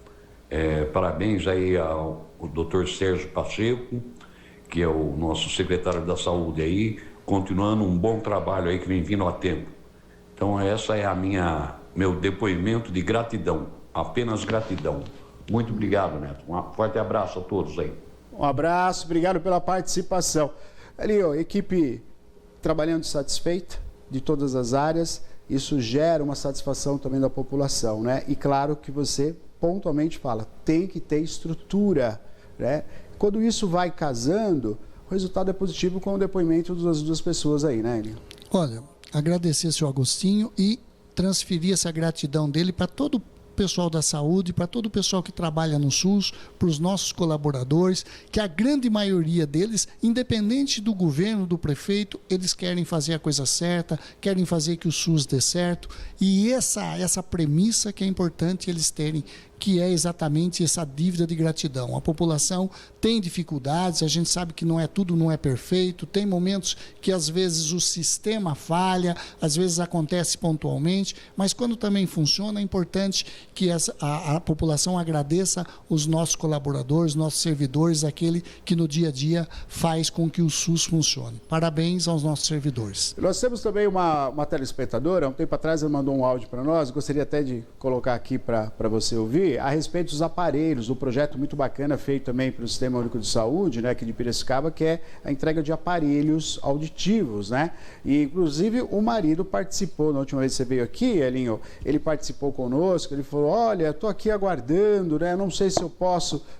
Parabéns aí ao Dr. Sérgio Pacheco, que é o nosso secretário da saúde aí, continuando um bom trabalho aí que vem vindo a tempo. Então essa é meu depoimento de gratidão, apenas gratidão. Muito obrigado, Neto. Um forte abraço a todos aí. Um abraço, obrigado pela participação. Ali, equipe trabalhando satisfeita de todas as áreas, isso gera uma satisfação também da população, né? E claro que você pontualmente fala, tem que ter estrutura, né? Quando isso vai casando, o resultado é positivo com o depoimento das duas pessoas aí, né, Elinho? Olha, agradecer ao senhor Agostinho e transferir essa gratidão dele para todo o pessoal da saúde, para todo o pessoal que trabalha no SUS, para os nossos colaboradores, que a grande maioria deles, independente do governo, do prefeito, eles querem fazer a coisa certa, querem fazer que o SUS dê certo, e essa premissa que é importante eles terem, que é exatamente essa dívida de gratidão. A população tem dificuldades, a gente sabe que tudo não é perfeito, tem momentos que às vezes o sistema falha, às vezes acontece pontualmente, mas quando também funciona, é importante que a população agradeça os nossos colaboradores, nossos servidores, aquele que no dia a dia faz com que o SUS funcione. Parabéns aos nossos servidores. Nós temos também uma telespectadora, um tempo atrás ela mandou um áudio para nós, gostaria até de colocar aqui para você ouvir, a respeito dos aparelhos, um projeto muito bacana feito também pelo Sistema Único de Saúde, né, aqui de Piracicaba, que é a entrega de aparelhos auditivos, né? E, inclusive, o marido participou, na última vez que você veio aqui, Elinho, ele participou conosco, ele falou, olha, estou aqui aguardando, né? Não sei se eu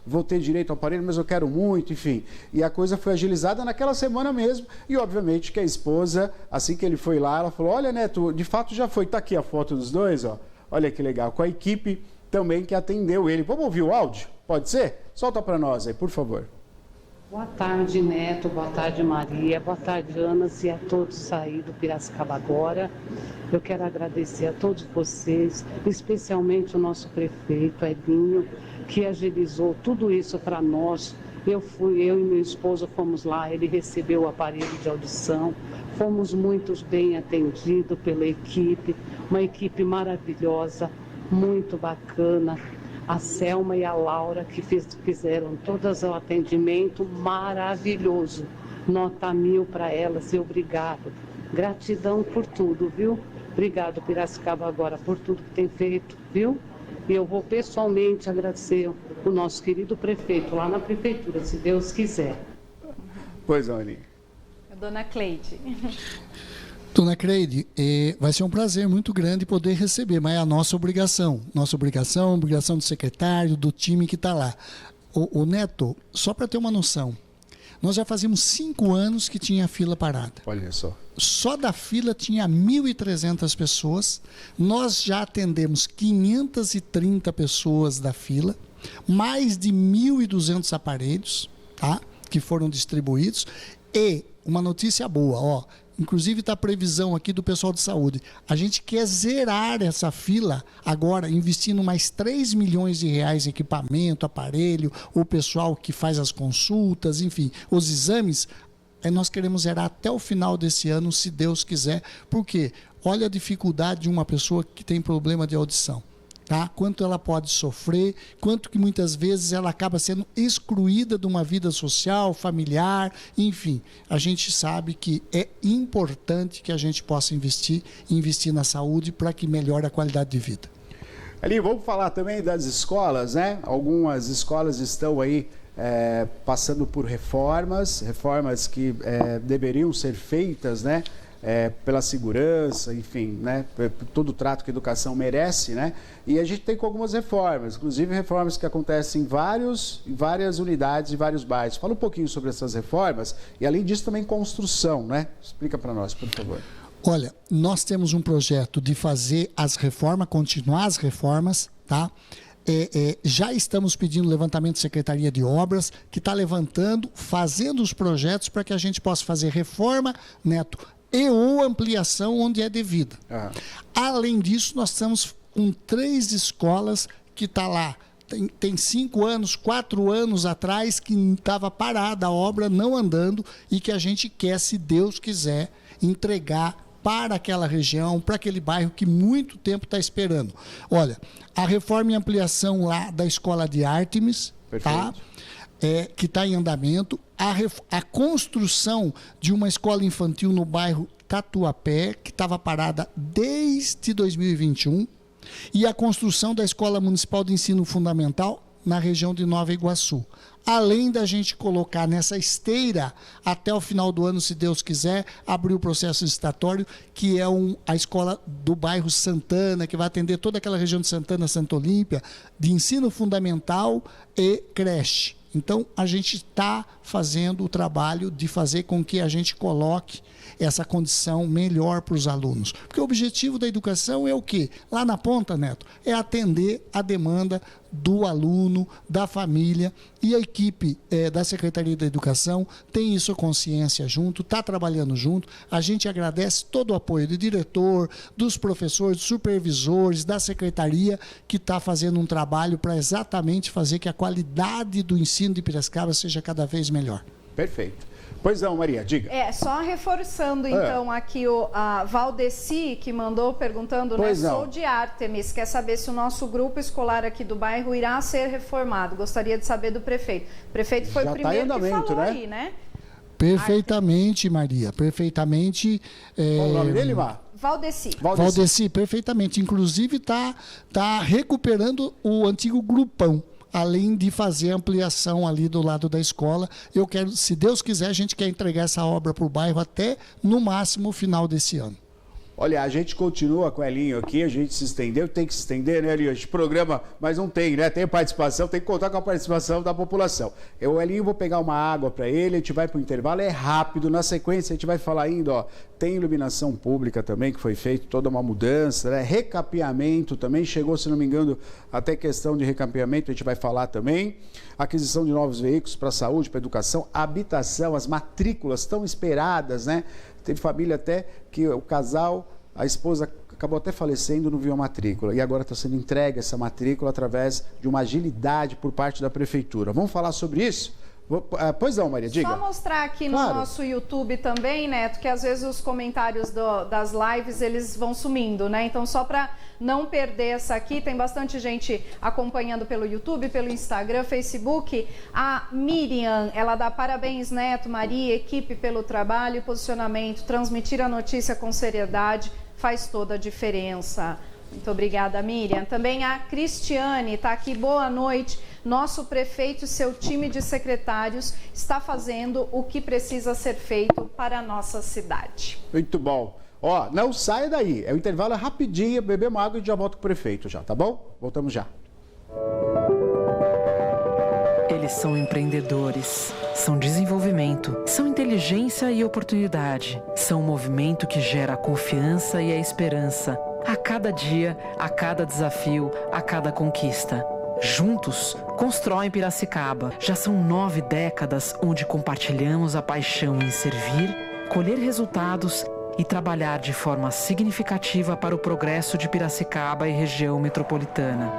vou ter direito ao aparelho, mas eu quero muito, enfim. E a coisa foi agilizada naquela semana mesmo, e obviamente que a esposa, assim que ele foi lá, ela falou, olha, Neto, de fato já foi, tá aqui a foto dos dois, ó, olha que legal, com a equipe também que atendeu ele. Vamos ouvir o áudio? Pode ser? Solta para nós aí, por favor. Boa tarde, Neto. Boa tarde, Maria. Boa tarde, Ana. E a todos aí do Piracicaba agora. Eu quero agradecer a todos vocês, especialmente o nosso prefeito, Edinho, que agilizou tudo isso para nós. Eu e meu esposo fomos lá, ele recebeu o aparelho de audição. Fomos muito bem atendidos pela equipe, uma equipe maravilhosa, muito bacana, a Selma e a Laura que fizeram todas o atendimento maravilhoso, nota 1000 para elas e obrigado, gratidão por tudo, viu? Obrigado, Piracicaba, agora, por tudo que tem feito, viu? E eu vou pessoalmente agradecer o nosso querido prefeito lá na prefeitura, se Deus quiser. Pois não, Aninha. Dona Cleide. Dona Cleide, vai ser um prazer muito grande poder receber, mas é a nossa obrigação. Obrigação do secretário, do time que está lá. O Neto, só para ter uma noção, nós já fazíamos 5 anos que tinha fila parada. Olha só. Só da fila tinha 1.300 pessoas. Nós já atendemos 530 pessoas da fila, mais de 1.200 aparelhos, tá? Que foram distribuídos. E uma notícia boa, ó. Inclusive está a previsão aqui do pessoal de saúde. A gente quer zerar essa fila agora, investindo mais 3 milhões de reais em equipamento, aparelho, o pessoal que faz as consultas, enfim, os exames. Nós queremos zerar até o final desse ano, se Deus quiser. Porque olha a dificuldade de uma pessoa que tem problema de audição. Tá? Quanto ela pode sofrer, quanto que muitas vezes ela acaba sendo excluída de uma vida social, familiar, enfim. A gente sabe que é importante que a gente possa investir na saúde para que melhore a qualidade de vida. Ali, vamos falar também das escolas, né? Algumas escolas estão aí passando por reformas que deveriam ser feitas, né? Pela segurança, enfim, né? Todo o trato que a educação merece, né? E a gente tem com algumas reformas, inclusive reformas que acontecem em várias unidades e vários bairros. Fala um pouquinho sobre essas reformas e, além disso, também construção, né? Explica para nós, por favor. Olha, nós temos um projeto de fazer as reformas, continuar as reformas, tá? Já estamos pedindo levantamento de Secretaria de Obras, que está levantando, fazendo os projetos para que a gente possa fazer reforma, Neto, e ou ampliação onde é devida. Uhum. Além disso, nós estamos com 3 escolas que está lá. Tem 5 anos, 4 anos atrás que estava parada a obra, não andando, e que a gente quer, se Deus quiser, entregar para aquela região, para aquele bairro que muito tempo está esperando. Olha, a reforma e ampliação lá da Escola de Ártemis, tá? Que está em andamento, a construção de uma escola infantil no bairro Tatuapé, que estava parada desde 2021, e a construção da Escola Municipal de Ensino Fundamental na região de Nova Iguaçu. Além da gente colocar nessa esteira, até o final do ano, se Deus quiser, abrir o processo licitatório, que é a escola do bairro Santana, que vai atender toda aquela região de Santana, Santa Olímpia, de ensino fundamental e creche. Então, a gente está fazendo o trabalho de fazer com que a gente coloque essa condição melhor para os alunos. Porque o objetivo da educação é o quê? Lá na ponta, Neto, é atender a demanda do aluno, da família, e a equipe da Secretaria da Educação tem isso consciência junto, está trabalhando junto. A gente agradece todo o apoio do diretor, dos professores, dos supervisores, da Secretaria, que está fazendo um trabalho para exatamente fazer que a qualidade do ensino de Piracicaba seja cada vez melhor. Perfeito. Pois não, Maria, diga. Só reforçando então aqui a Valdeci, que mandou perguntando, né? Sou de Ártemis, quer saber se o nosso grupo escolar aqui do bairro irá ser reformado. Gostaria de saber do prefeito. O prefeito foi o primeiro que falou aí, né? Perfeitamente, Maria, perfeitamente. Qual o nome dele, Mar? Valdeci, perfeitamente. Inclusive tá recuperando o antigo grupão. Além de fazer a ampliação ali do lado da escola. Eu quero, se Deus quiser, a gente quer entregar essa obra para o bairro até, no máximo, o final desse ano. Olha, a gente continua com o Elinho aqui, a gente se estendeu, tem que se estender, né, Elinho? A gente programa, mas não tem, né? Tem participação, tem que contar com a participação da população. O Elinho, vou pegar uma água para ele, a gente vai para o intervalo, é rápido, na sequência a gente vai falar ainda, ó, tem iluminação pública também, que foi feito toda uma mudança, né? Recapeamento também, chegou, se não me engano, até questão de recapeamento, a gente vai falar também. Aquisição de novos veículos para a saúde, para a educação, habitação, as matrículas tão esperadas, né? Teve família até que o casal, a esposa acabou até falecendo, não viu a matrícula. E agora está sendo entregue essa matrícula através de uma agilidade por parte da prefeitura. Vamos falar sobre isso? Pois não, Maria, diga. Só mostrar aqui no nosso YouTube também, Neto, que às vezes os comentários das lives, eles vão sumindo, né? Então, só para não perder essa aqui, tem bastante gente acompanhando pelo YouTube, pelo Instagram, Facebook. A Miriam, ela dá parabéns, Neto, Maria, equipe pelo trabalho e posicionamento, transmitir a notícia com seriedade, faz toda a diferença. Muito obrigada, Miriam. Também a Cristiane está aqui. Boa noite. Nosso prefeito e seu time de secretários está fazendo o que precisa ser feito para a nossa cidade. Muito bom. Ó, não saia daí. É o intervalo rapidinho, beber uma água e já volto com o prefeito já, tá bom? Voltamos já. Eles são empreendedores, são desenvolvimento, são inteligência e oportunidade, são um movimento que gera a confiança e a esperança. A cada dia, a cada desafio, a cada conquista. Juntos, constroem Piracicaba. Já são 9 décadas onde compartilhamos a paixão em servir, colher resultados e trabalhar de forma significativa para o progresso de Piracicaba e região metropolitana.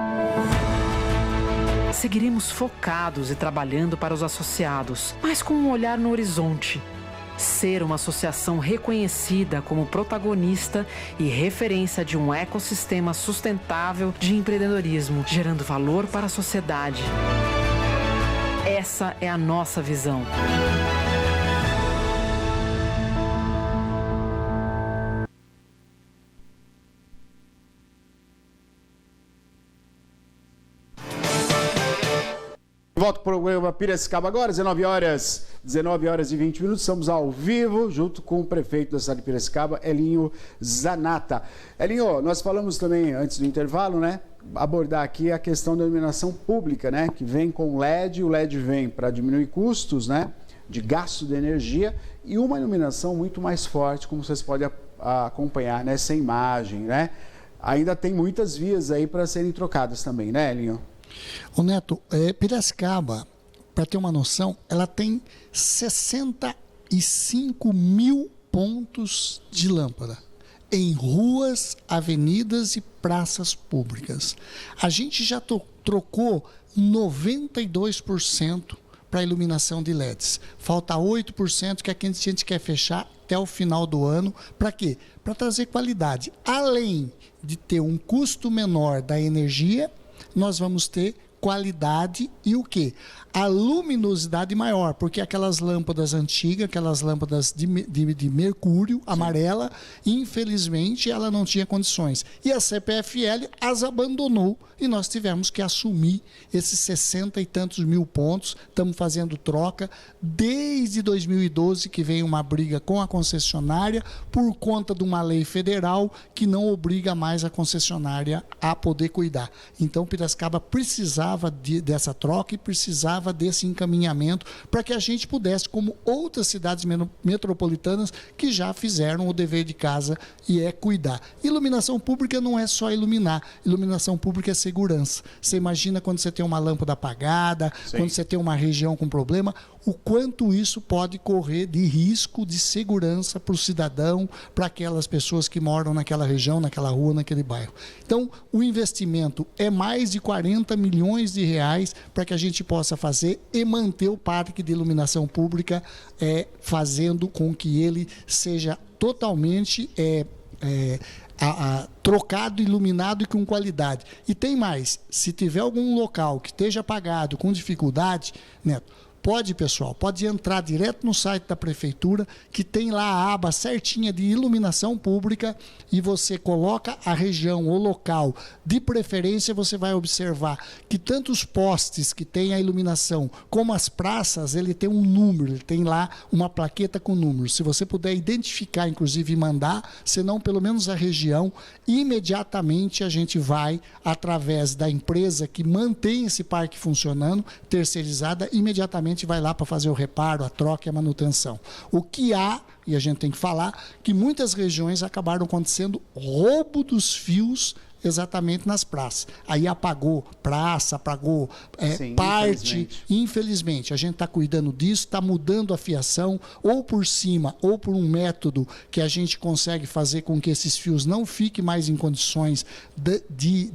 Seguiremos focados e trabalhando para os associados, mas com um olhar no horizonte. Ser uma associação reconhecida como protagonista e referência de um ecossistema sustentável de empreendedorismo, gerando valor para a sociedade. Essa é a nossa visão. Volto para o programa Piracicaba agora, 19 horas e 20 minutos. Estamos ao vivo, junto com o prefeito da cidade de Piracicaba, Elinho Zanata. Elinho, nós falamos também, antes do intervalo, né? Abordar aqui a questão da iluminação pública, né? Que vem com LED, o LED vem para diminuir custos, né? De gasto de energia e uma iluminação muito mais forte, como vocês podem acompanhar nessa imagem, né? Ainda tem muitas vias aí para serem trocadas também, né, Elinho? Ô Neto, Piracicaba, para ter uma noção, ela tem 65 mil pontos de lâmpada em ruas, avenidas e praças públicas. A gente já trocou 92% para iluminação de LEDs. Falta 8% que a gente quer fechar até o final do ano. Para quê? Para trazer qualidade. Além de ter um custo menor da energia, nós vamos ter qualidade e o quê? A luminosidade maior, porque aquelas lâmpadas antigas, aquelas lâmpadas de mercúrio, amarela, infelizmente ela não tinha condições. E a CPFL as abandonou e nós tivemos que assumir esses 60 e tantos mil pontos. Estamos fazendo troca desde 2012, que vem uma briga com a concessionária por conta de uma lei federal que não obriga mais a concessionária a poder cuidar. Então Piracicaba precisava dessa troca e precisava desse encaminhamento para que a gente pudesse, como outras cidades metropolitanas que já fizeram o dever de casa e é cuidar. Iluminação pública não é só iluminar, iluminação pública é segurança. Você imagina quando você tem uma lâmpada apagada, sim, quando você tem uma região com problema, o quanto isso pode correr de risco de segurança para o cidadão, para aquelas pessoas que moram naquela região, naquela rua, naquele bairro. Então, o investimento é mais de 40 milhões de reais para que a gente possa fazer e manter o parque de iluminação pública, fazendo com que ele seja totalmente trocado, iluminado e com qualidade. E tem mais, se tiver algum local que esteja apagado, com dificuldade, Neto, pode entrar direto no site da prefeitura, que tem lá a aba certinha de iluminação pública, e você coloca a região ou local. De preferência, você vai observar que tanto os postes que tem a iluminação, como as praças, ele tem um número, ele tem lá uma plaqueta com número. Se você puder identificar, inclusive, e mandar, senão pelo menos a região, imediatamente a gente vai, através da empresa que mantém esse parque funcionando, terceirizada, imediatamente vai lá para fazer o reparo, a troca e a manutenção. O que há, e a gente tem que falar, que muitas regiões acabaram acontecendo roubo dos fios exatamente nas praças. Aí apagou praça, apagou parte. Infelizmente, a gente está cuidando disso, está mudando a fiação, ou por cima, ou por um método que a gente consegue fazer com que esses fios não fiquem mais em condições de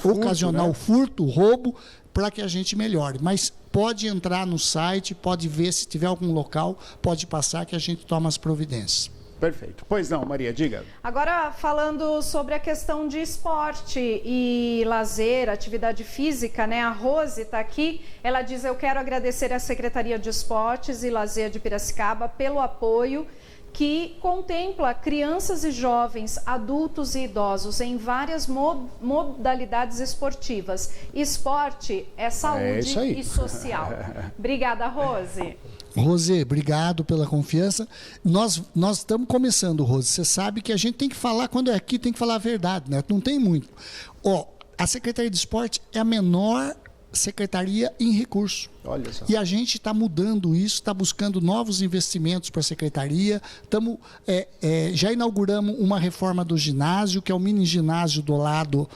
ocasionar o furto, o roubo, para que a gente melhore. Mas pode entrar no site, pode ver se tiver algum local, pode passar que a gente toma as providências. Perfeito. Pois não, Maria, diga. Agora, falando sobre a questão de esporte e lazer, atividade física, né? A Rose está aqui, ela diz: eu quero agradecer à Secretaria de Esportes e Lazer de Piracicaba pelo apoio que contempla crianças e jovens, adultos e idosos em várias modalidades esportivas. Esporte é saúde e social. Obrigada, Rose. Rose, obrigado pela confiança. Nós estamos começando, Rose. Você sabe que a gente tem que falar, quando é aqui, tem que falar a verdade, né? Não tem muito. A Secretaria de Esporte é a menor secretaria em recurso. Olha só. E a gente está mudando isso, está buscando novos investimentos para a secretaria. Já inauguramos uma reforma do ginásio, que é o mini ginásio do lado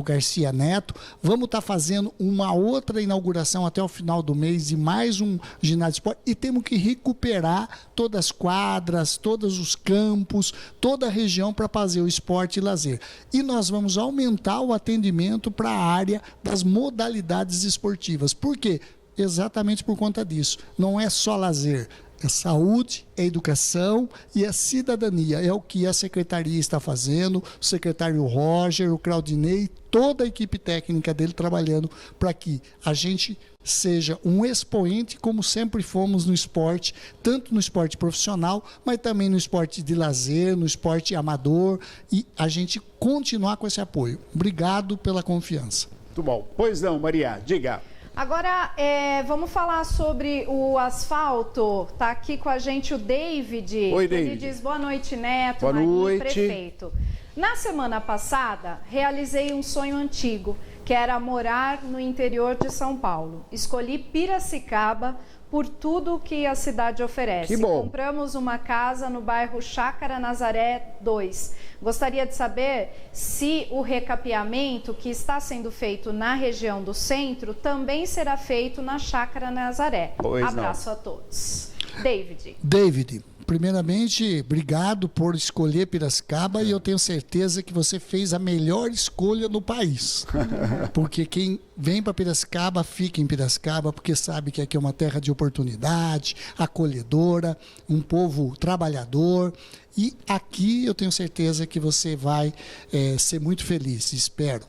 Garcia Neto. Vamos estar fazendo uma outra inauguração até o final do mês de mais um ginásio de esporte. E temos que recuperar todas as quadras, todos os campos, toda a região para fazer o esporte e lazer. E nós vamos aumentar o atendimento para a área das modalidades esportivas. Por quê? Exatamente por conta disso. Não é só lazer, é saúde, é educação e é cidadania. É o que a secretaria está fazendo, o secretário Roger, o Claudinei, toda a equipe técnica dele trabalhando para que a gente seja um expoente, como sempre fomos no esporte, tanto no esporte profissional, mas também no esporte de lazer, no esporte amador, e a gente continuar com esse apoio. Obrigado pela confiança. Muito bom. Pois não, Maria, diga. Agora, vamos falar sobre o asfalto. Está aqui com a gente o David. Oi, David. Ele diz, boa noite, Neto, boa Maria, noite. prefeito. Na semana passada, realizei um sonho antigo, que era morar no interior de São Paulo. Escolhi Piracicaba por tudo que a cidade oferece. Que bom. Compramos uma casa no bairro Chácara Nazaré 2. Gostaria de saber se o recapeamento que está sendo feito na região do centro também será feito na Chácara Nazaré. Abraço a todos. David, primeiramente, obrigado por escolher Piracicaba e eu tenho certeza que você fez a melhor escolha no país. Porque quem vem para Piracicaba, fica em Piracicaba, porque sabe que aqui é uma terra de oportunidade, acolhedora, um povo trabalhador. E aqui eu tenho certeza que você vai ser muito feliz, espero,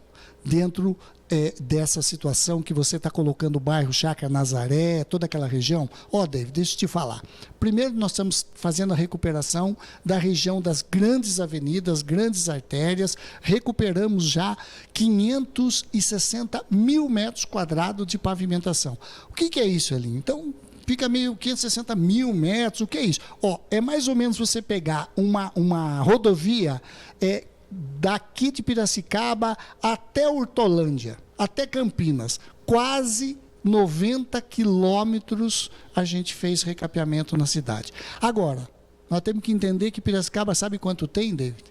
dentro dessa situação que você está colocando o bairro Chácara Nazaré, toda aquela região. David, deixa eu te falar. Primeiro, nós estamos fazendo a recuperação da região das grandes avenidas, grandes artérias. Recuperamos já 560 mil metros quadrados de pavimentação. O que é isso, Elinho? Então, fica meio 560 mil metros, o que é isso? É mais ou menos você pegar uma rodovia daqui de Piracicaba até Hortolândia, até Campinas, quase 90 quilômetros a gente fez recapeamento na cidade. Agora, nós temos que entender que Piracicaba sabe quanto tem, David?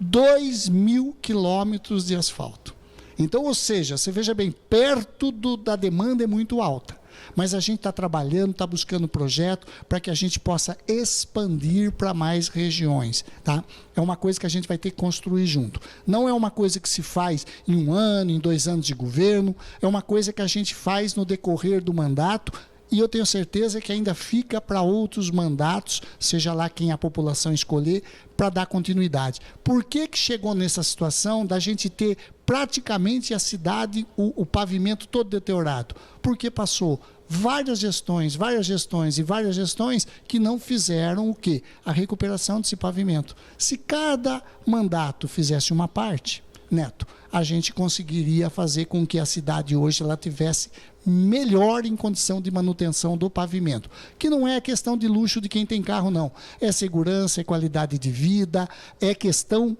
2.000 quilômetros de asfalto. Então, ou seja, você veja bem, perto da demanda é muito alta. Mas a gente está trabalhando, está buscando projeto para que a gente possa expandir para mais regiões. Tá? É uma coisa que a gente vai ter que construir junto. Não é uma coisa que se faz em 1 ano, em 2 anos de governo, é uma coisa que a gente faz no decorrer do mandato. E eu tenho certeza que ainda fica para outros mandatos, seja lá quem a população escolher, para dar continuidade. Por que chegou nessa situação da gente ter praticamente a cidade, o pavimento todo deteriorado? Porque passou várias gestões que não fizeram o quê? A recuperação desse pavimento. Se cada mandato fizesse uma parte, Neto, a gente conseguiria fazer com que a cidade hoje ela tivesse melhor em condição de manutenção do pavimento. Que não é questão de luxo de quem tem carro, não. É segurança, é qualidade de vida, é questão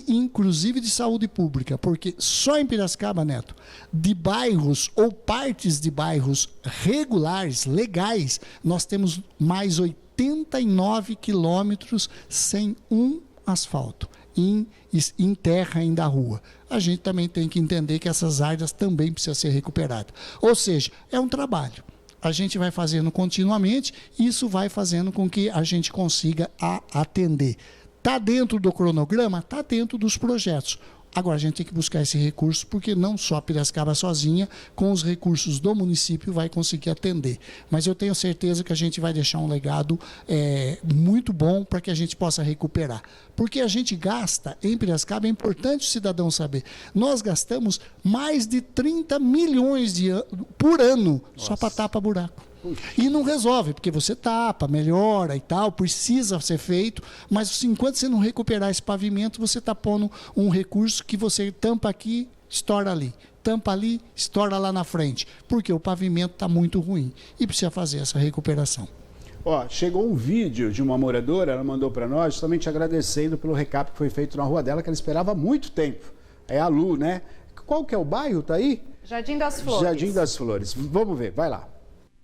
inclusive de saúde pública, porque só em Piracicaba, Neto, de bairros ou partes de bairros regulares, legais, nós temos mais 89 quilômetros sem um asfalto. Em terra ainda a rua. A gente também tem que entender que essas áreas também precisam ser recuperadas. Ou seja, é um trabalho. A gente vai fazendo continuamente e isso vai fazendo com que a gente consiga atender. Está dentro do cronograma? Está dentro dos projetos. Agora, a gente tem que buscar esse recurso, porque não só Piracicaba sozinha, com os recursos do município, vai conseguir atender. Mas eu tenho certeza que a gente vai deixar um legado muito bom para que a gente possa recuperar. Porque a gente gasta, em Piracicaba, é importante o cidadão saber, nós gastamos mais de 30 milhões por ano. Nossa. Só para tapa-buraco. E não resolve, porque você tapa, melhora e tal, precisa ser feito, mas enquanto você não recuperar esse pavimento, você está pondo um recurso que você tampa aqui, estoura ali. Tampa ali, estoura lá na frente, porque o pavimento está muito ruim e precisa fazer essa recuperação. Ó, chegou um vídeo de uma moradora, ela mandou para nós, justamente agradecendo pelo recap que foi feito na rua dela, que ela esperava há muito tempo. É a Lu, né? Qual que é o bairro, tá aí? Jardim das Flores. Jardim das Flores. Vamos ver, vai lá.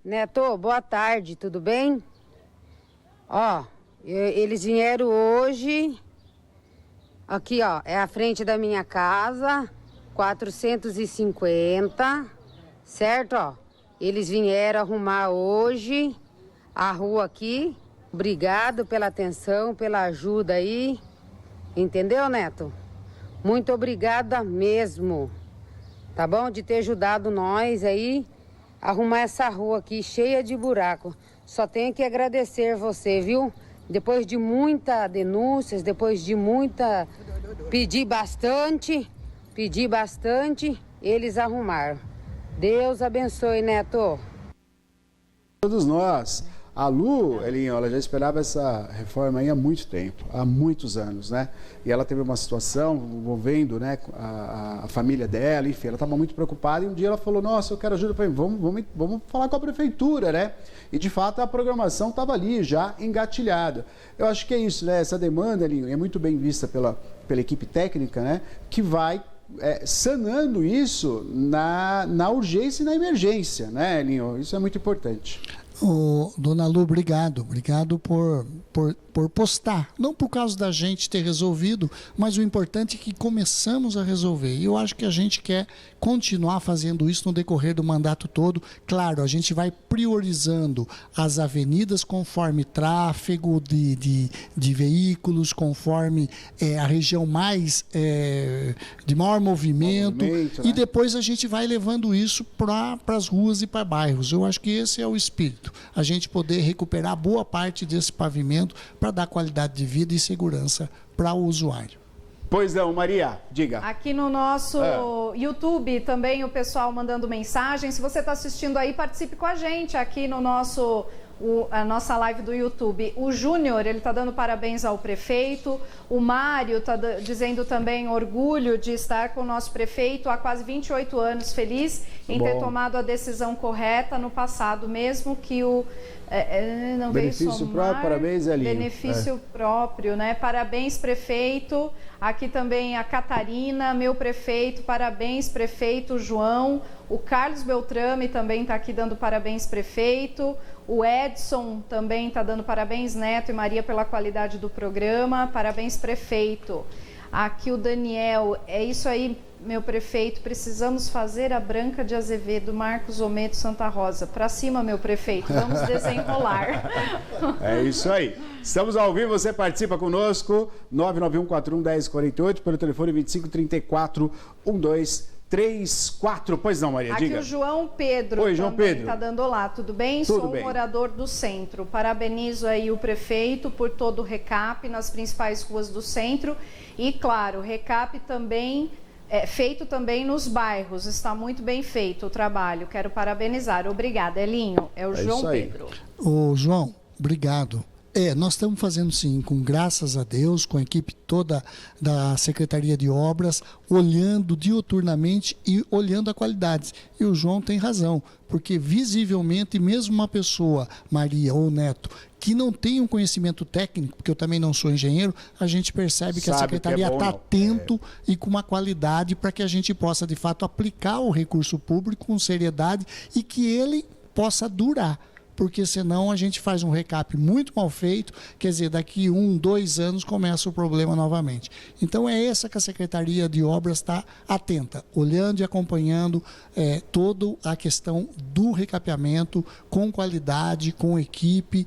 Neto, boa tarde, tudo bem? Ó, eles vieram hoje, aqui ó, é a frente da minha casa, 450, certo, ó? Eles vieram arrumar hoje a rua aqui. Obrigado pela atenção, pela ajuda aí. Entendeu, Neto? Muito obrigada mesmo. Tá bom? De ter ajudado nós aí a arrumar essa rua aqui cheia de buraco. Só tenho que agradecer você, viu? Depois de muita denúncias, depois de muita... Pedi bastante, eles arrumaram. Deus abençoe, Neto. Todos nós. A Lu, Elinho, ela já esperava essa reforma aí há muito tempo, há muitos anos, né? E ela teve uma situação envolvendo, né, a família dela, enfim, ela estava muito preocupada e um dia ela falou, nossa, eu quero ajuda, vamos falar com a prefeitura, né? E de fato a programação estava ali já engatilhada. Eu acho que é isso, né? Essa demanda, Elinho, é muito bem vista pela equipe técnica, né? Que vai sanando isso na urgência e na emergência, né, Elinho? Isso é muito importante. Dona Lu, obrigado por postar, não por causa da gente ter resolvido, mas o importante é que começamos a resolver, e eu acho que a gente quer continuar fazendo isso no decorrer do mandato todo. Claro, a gente vai priorizando as avenidas conforme tráfego de veículos, conforme a região mais de maior movimento, e né? Depois a gente vai levando isso para as ruas e para bairros. Eu acho que esse é o espírito, a gente poder recuperar boa parte desse pavimento para dar qualidade de vida e segurança para o usuário. Pois não, Maria, diga. Aqui no nosso YouTube também o pessoal mandando mensagem. Se você está assistindo aí, participe com a gente aqui no nosso... a nossa live do YouTube. O Júnior, ele está dando parabéns ao prefeito. O Mário está dizendo também orgulho de estar com o nosso prefeito há quase 28 anos, feliz em ter tomado a decisão correta no passado, mesmo que o não benefício veio somar, próprio, parabéns, Elinho. Benefício próprio, né? Parabéns, prefeito. Aqui também a Catarina, meu prefeito, parabéns, prefeito João. O Carlos Beltrame também está aqui dando parabéns, prefeito. O Edson também está dando parabéns, Neto e Maria, pela qualidade do programa. Parabéns, prefeito. Aqui o Daniel, é isso aí, meu prefeito, precisamos fazer a Branca de Azevedo, Marcos Ometo, Santa Rosa. Para cima, meu prefeito, vamos desenrolar. É isso aí. Estamos ao vivo, você participa conosco, 991411048, pelo telefone 2534-1234. Pois não, Maria, diga. Aqui o João Pedro. Oi, João Pedro. Está dando olá, tudo bem? Tudo Sou bem. morador do centro. Parabenizo aí o prefeito por todo o recap nas principais ruas do centro. E, claro, recap também feito também nos bairros. Está muito bem feito o trabalho. Quero parabenizar. Obrigada, Elinho. É o João Pedro. Ô, João, obrigado. Nós estamos fazendo sim, com graças a Deus, com a equipe toda da Secretaria de Obras, olhando diuturnamente e olhando a qualidade. E o João tem razão, porque visivelmente, mesmo uma pessoa, Maria ou Neto, que não tem um conhecimento técnico, porque eu também não sou engenheiro, a gente percebe que a Secretaria está atento e com uma qualidade para que a gente possa, de fato, aplicar o recurso público com seriedade e que ele possa durar. Porque senão a gente faz um recap muito mal feito, quer dizer, daqui 1, 2 anos começa o problema novamente. Então é essa que a Secretaria de Obras está atenta, olhando e acompanhando toda a questão do recapeamento com qualidade, com equipe,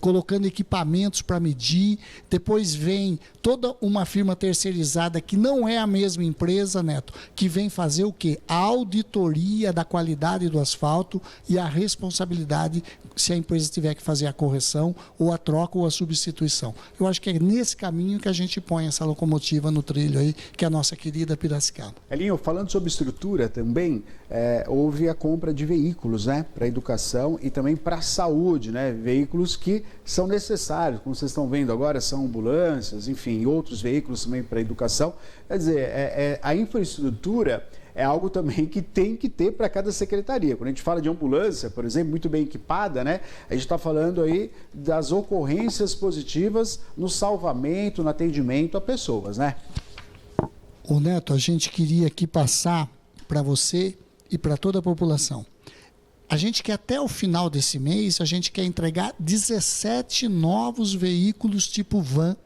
colocando equipamentos para medir. Depois vem toda uma firma terceirizada que não é a mesma empresa, Neto, que vem fazer o quê? A auditoria da qualidade do asfalto e a responsabilidade se a empresa tiver que fazer a correção, ou a troca, ou a substituição. Eu acho que é nesse caminho que a gente põe essa locomotiva no trilho aí, que é a nossa querida Piracicaba. Elinho, falando sobre estrutura também, houve a compra de veículos, né, para a educação e também para a saúde, né, veículos que são necessários, como vocês estão vendo agora, são ambulâncias, enfim, outros veículos também para a educação. Quer dizer, a infraestrutura é algo também que tem que ter para cada secretaria. Quando a gente fala de ambulância, por exemplo, muito bem equipada, né? A gente está falando aí das ocorrências positivas no salvamento, no atendimento a pessoas, né? Ô Neto, a gente queria aqui passar para você e para toda a população. A gente quer até o final desse mês, a gente quer entregar 17 novos veículos tipo van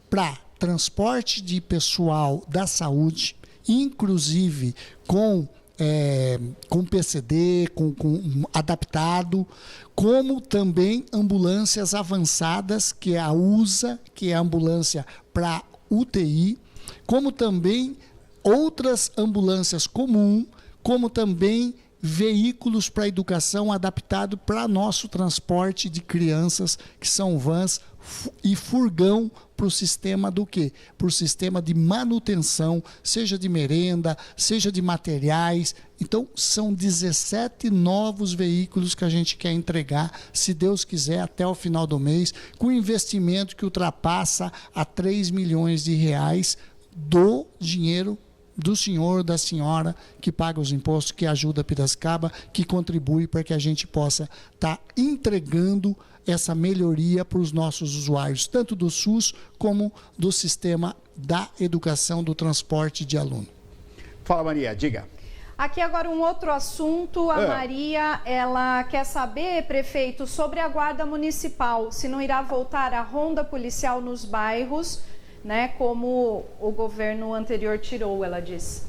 para transporte de pessoal da saúde, inclusive com PCD, com adaptado, como também ambulâncias avançadas, que é a USA, que é a ambulância para UTI, como também outras ambulâncias comuns, como também veículos para educação adaptado para nosso transporte de crianças, que são vans, e furgão para o sistema do quê? Para o sistema de manutenção, seja de merenda, seja de materiais. Então, são 17 novos veículos que a gente quer entregar, se Deus quiser, até o final do mês, com investimento que ultrapassa a 3 milhões de reais do dinheiro do senhor, da senhora, que paga os impostos, que ajuda a Piracicaba, que contribui para que a gente possa estar entregando essa melhoria para os nossos usuários, tanto do SUS como do sistema da educação, do transporte de aluno. Fala, Maria, diga. Aqui agora um outro assunto, a Maria, ela quer saber, prefeito, sobre a guarda municipal, se não irá voltar a ronda policial nos bairros, né, como o governo anterior tirou, ela disse.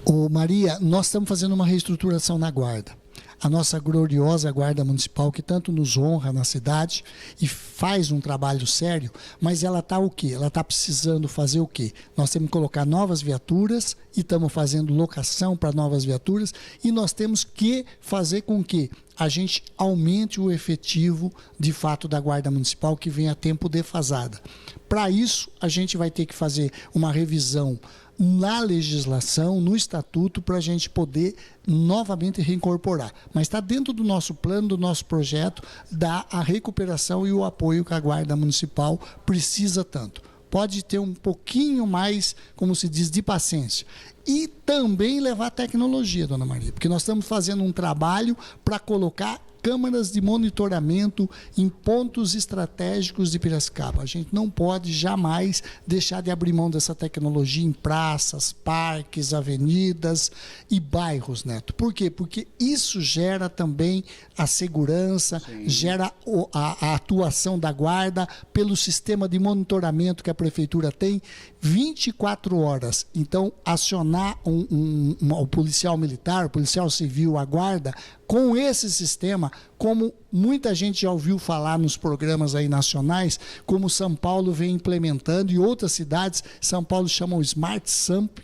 Ô Maria, nós estamos fazendo uma reestruturação na guarda. A nossa gloriosa guarda municipal, que tanto nos honra na cidade e faz um trabalho sério, mas ela está o quê? Ela está precisando fazer o quê? Nós temos que colocar novas viaturas e estamos fazendo locação para novas viaturas, e nós temos que fazer com que a gente aumente o efetivo, de fato, da guarda municipal, que vem a tempo defasada. Para isso, a gente vai ter que fazer uma revisão na legislação, no estatuto, para a gente poder novamente reincorporar. Mas está dentro do nosso plano, do nosso projeto, dar a recuperação e o apoio que a Guarda Municipal precisa tanto. Pode ter um pouquinho mais, como se diz, de paciência. E também levar tecnologia, dona Maria, porque nós estamos fazendo um trabalho para colocar câmaras de monitoramento em pontos estratégicos de Piracicaba. A gente não pode jamais deixar de abrir mão dessa tecnologia em praças, parques, avenidas e bairros, Neto. Por quê? Porque isso gera também a segurança, sim, gera a atuação da guarda pelo sistema de monitoramento que a prefeitura tem 24 horas. Então, acionar o policial militar, o policial civil, a guarda, com esse sistema, como muita gente já ouviu falar nos programas aí nacionais, como São Paulo vem implementando e outras cidades, São Paulo chamam Smart Samp,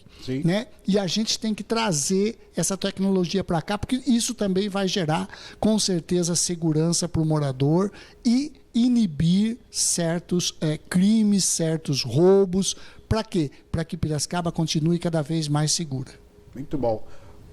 né? E a gente tem que trazer essa tecnologia para cá, porque isso também vai gerar, com certeza, segurança para o morador e inibir certos crimes, certos roubos. Para quê? Para que Piracicaba continue cada vez mais segura. Muito bom.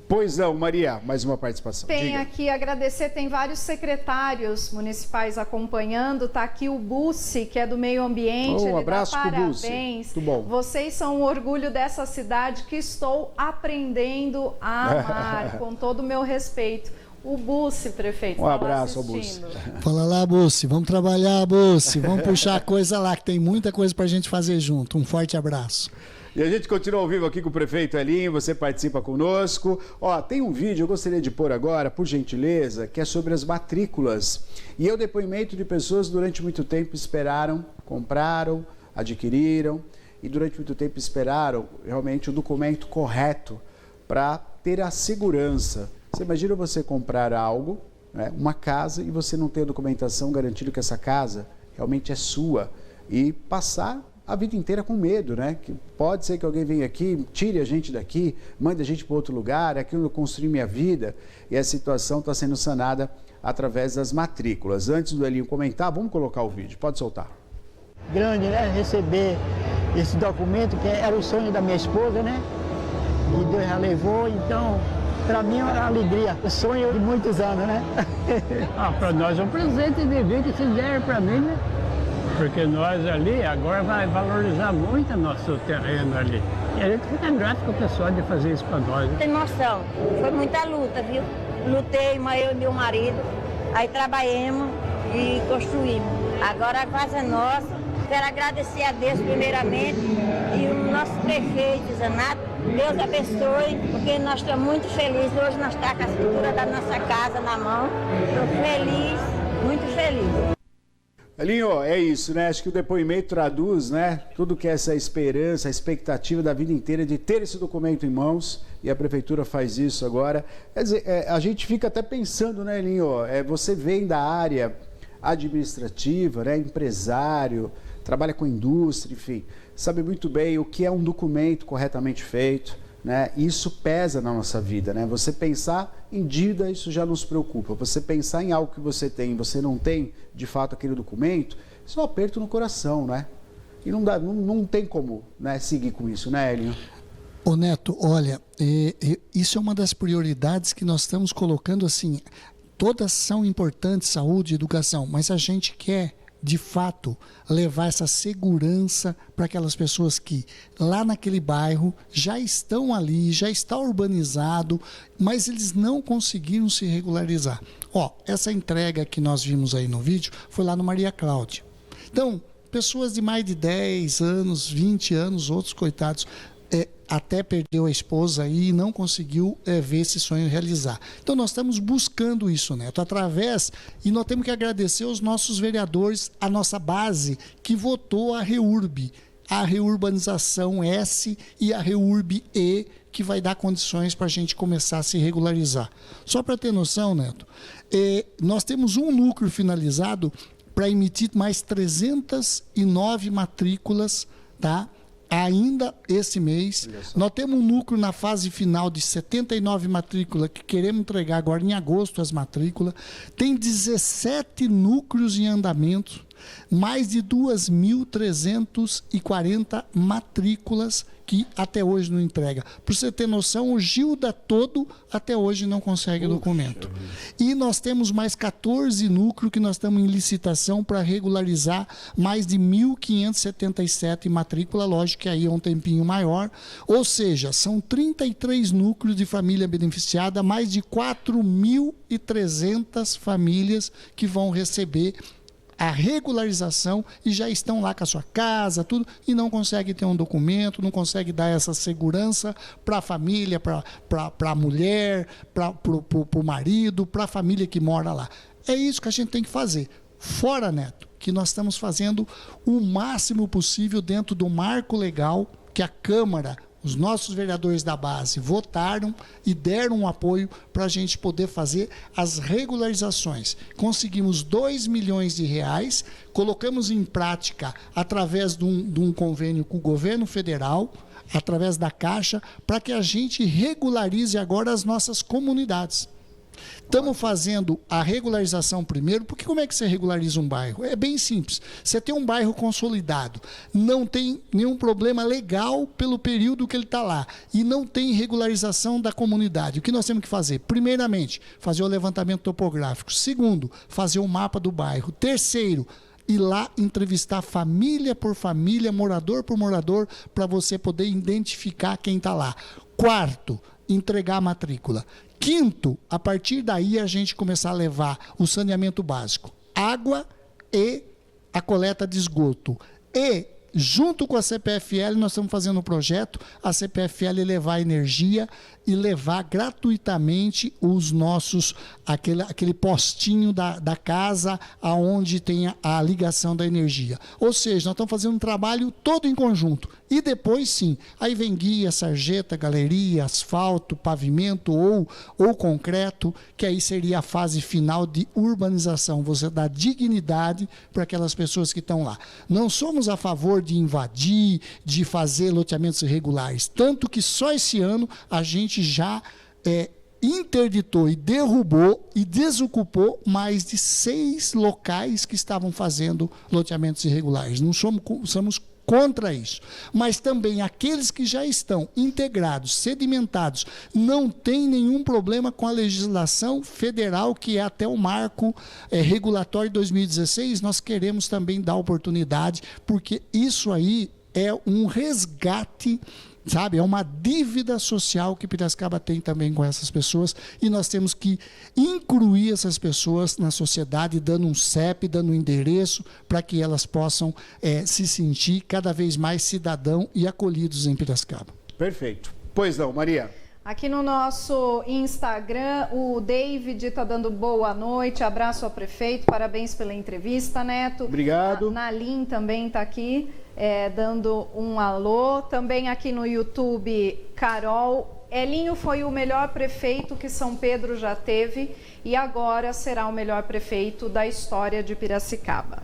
Pois não, Maria, mais uma participação. Tem Diga. aqui, agradecer, tem vários secretários municipais acompanhando, tá aqui o Bussi, que é do meio ambiente, Um abraço pro Bussi. Muito bom. Vocês são um orgulho dessa cidade que estou aprendendo a amar, com todo o meu respeito. O Bussi, prefeito. Um abraço ao Bussi. Fala lá, Bussi, vamos trabalhar, Bussi, vamos puxar a coisa lá, que tem muita coisa pra gente fazer junto. Um forte abraço. E a gente continua ao vivo aqui com o prefeito Elinho, você participa conosco. Ó, tem um vídeo, eu gostaria de pôr agora, por gentileza, que é sobre as matrículas. E é o depoimento de pessoas que durante muito tempo esperaram, compraram, adquiriram, e durante muito tempo esperaram realmente o documento correto para ter a segurança. Você imagina você comprar algo, né, uma casa, e você não ter a documentação garantindo que essa casa realmente é sua, e passar a vida inteira com medo, né? Que pode ser que alguém venha aqui, tire a gente daqui, mande a gente para outro lugar, aqui eu construí minha vida, e a situação está sendo sanada através das matrículas. Antes do Elinho comentar, vamos colocar o vídeo, pode soltar. Grande, né? Receber esse documento, que era o sonho da minha esposa, né? E Deus já levou, então, para mim é uma alegria, o sonho de muitos anos, né? Para nós é um presente de vida que se der para mim, né? Porque nós ali agora vai valorizar muito o nosso terreno ali. E a gente fica grato com o pessoal de fazer isso para nós. Tem noção, foi muita luta, viu? Lutei, mas eu e meu marido, aí trabalhamos e construímos. Agora a casa é nossa. Quero agradecer a Deus primeiramente e o nosso prefeito, Zanato. Deus abençoe, porque nós estamos muito felizes. Hoje nós estamos com a escritura da nossa casa na mão. Estou feliz, muito feliz. Elinho, é isso, né? Acho que o depoimento traduz, né? Tudo que é essa esperança, a expectativa da vida inteira de ter esse documento em mãos, e a prefeitura faz isso agora. Quer dizer, a gente fica até pensando, né, Elinho? Você vem da área administrativa, né? Empresário, trabalha com indústria, enfim, sabe muito bem o que é um documento corretamente feito, né? Isso pesa na nossa vida, né? Você pensar em dívida, isso já nos preocupa. Você pensar em algo que você tem, você não tem, de fato, aquele documento, isso é um aperto no coração, né? E não tem como, né, seguir com isso, né, Elinho? Ô Neto, olha, isso é uma das prioridades que nós estamos colocando, assim, todas são importantes, saúde, educação, mas a gente quer, de fato, levar essa segurança para aquelas pessoas que lá naquele bairro já estão ali, já está urbanizado, mas eles não conseguiram se regularizar. Ó, essa entrega que nós vimos aí no vídeo foi lá no Maria Cláudia. Então, pessoas de mais de 10 anos, 20 anos, outros coitados, até perdeu a esposa e não conseguiu ver esse sonho realizar. Então nós estamos buscando isso, Neto, e nós temos que agradecer os nossos vereadores, a nossa base que votou a REURB, a Reurbanização S e a REURB E, que vai dar condições para a gente começar a se regularizar. Só para ter noção, Neto, nós temos um núcleo finalizado para emitir mais 309 matrículas, tá? Ainda esse mês. Nós temos um núcleo na fase final de 79 matrículas que queremos entregar agora em agosto as matrículas. Tem 17 núcleos em andamento, mais de 2.340 matrículas que até hoje não entrega. Para você ter noção, o Gilda todo até hoje não consegue documento. E nós temos mais 14 núcleos que nós estamos em licitação para regularizar mais de 1.577 matrícula, lógico que aí é um tempinho maior. Ou seja, são 33 núcleos de família beneficiada, mais de 4.300 famílias que vão receber a regularização e já estão lá com a sua casa, tudo, e não consegue ter um documento, não consegue dar essa segurança para a família, para a mulher, para o marido, para a família que mora lá. É isso que a gente tem que fazer. Fora, Neto, que nós estamos fazendo o máximo possível dentro do marco legal que a Câmara, os nossos vereadores da base votaram e deram um apoio para a gente poder fazer as regularizações. Conseguimos R$2 milhões, colocamos em prática através de um convênio com o governo federal, através da Caixa, para que a gente regularize agora as nossas comunidades. Estamos fazendo a regularização primeiro, porque como é que você regulariza um bairro? É bem simples. Você tem um bairro consolidado, não tem nenhum problema legal pelo período que ele está lá, e não tem regularização da comunidade. O que nós temos que fazer? Primeiramente, fazer o levantamento topográfico. Segundo, fazer o mapa do bairro. Terceiro, ir lá entrevistar família por família, morador por morador, para você poder identificar quem está lá. Quarto, entregar a matrícula. Quinto, a partir daí a gente começar a levar o saneamento básico, água e a coleta de esgoto. E, junto com a CPFL, nós estamos fazendo um projeto, a CPFL levar energia e levar gratuitamente os nossos, aquele postinho da casa aonde tem a ligação da energia. Ou seja, nós estamos fazendo um trabalho todo em conjunto. E depois, sim, aí vem guia, sarjeta, galeria, asfalto, pavimento ou concreto, que aí seria a fase final de urbanização. Você dá dignidade para aquelas pessoas que estão lá. Não somos a favor de invadir, de fazer loteamentos irregulares. Tanto que só esse ano a gente já interditou e derrubou e desocupou mais de 6 locais que estavam fazendo loteamentos irregulares. Não somos contra isso. Mas também aqueles que já estão integrados, sedimentados, não tem nenhum problema com a legislação federal, que é até o marco regulatório de 2016, nós queremos também dar oportunidade, porque isso aí é um resgate, sabe? É uma dívida social que Piracicaba tem também com essas pessoas, e nós temos que incluir essas pessoas na sociedade, dando um CEP, dando um endereço, para que elas possam se sentir cada vez mais cidadão e acolhidos em Piracicaba. Perfeito. Pois não, Maria. Aqui no nosso Instagram, o David está dando boa noite, abraço ao prefeito, parabéns pela entrevista, Neto. Obrigado. A Nalim também está aqui, dando um alô. Também aqui no YouTube, Carol. Elinho foi o melhor prefeito que São Pedro já teve e agora será o melhor prefeito da história de Piracicaba.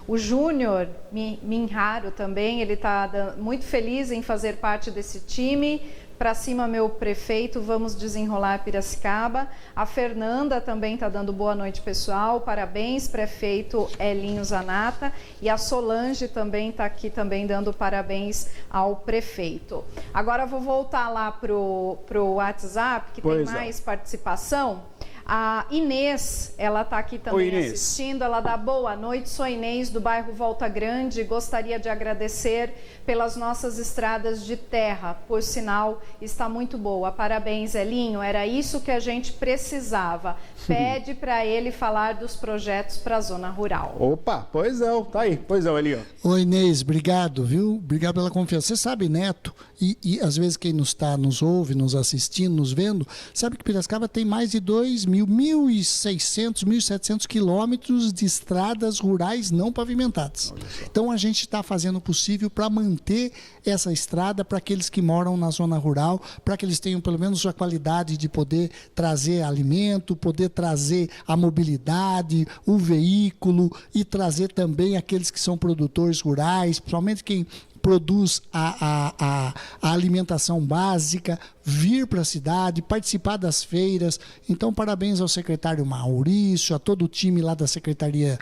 O Júnior Minharo também, ele está muito feliz em fazer parte desse time. Para cima, meu prefeito, vamos desenrolar Piracicaba. A Fernanda também está dando boa noite, pessoal. Parabéns, prefeito Elinho Zanata. E a Solange também está aqui também dando parabéns ao prefeito. Agora vou voltar lá pro WhatsApp, que tem mais participação. A Inês, ela está aqui também assistindo, ela dá boa noite, sou Inês do bairro Volta Grande, gostaria de agradecer pelas nossas estradas de terra, por sinal está muito boa, parabéns Elinho, era isso que a gente precisava, pede para ele falar dos projetos para a zona rural. Opa, pois não, tá aí, pois não Elinho. Oi Inês, obrigado, viu? Obrigado pela confiança. Você sabe, Neto, e às vezes quem nos ouve, nos assistindo, nos vendo, sabe que Piracicaba tem mais de 1.600, 1.700 quilômetros de estradas rurais não pavimentadas. Então a gente está fazendo o possível para manter essa estrada para aqueles que moram na zona rural, para que eles tenham pelo menos a qualidade de poder trazer alimento, poder trazer a mobilidade, o veículo e trazer também aqueles que são produtores rurais, principalmente quem produz a alimentação básica, vir para a cidade, participar das feiras. Então, parabéns ao secretário Maurício, a todo o time lá da Secretaria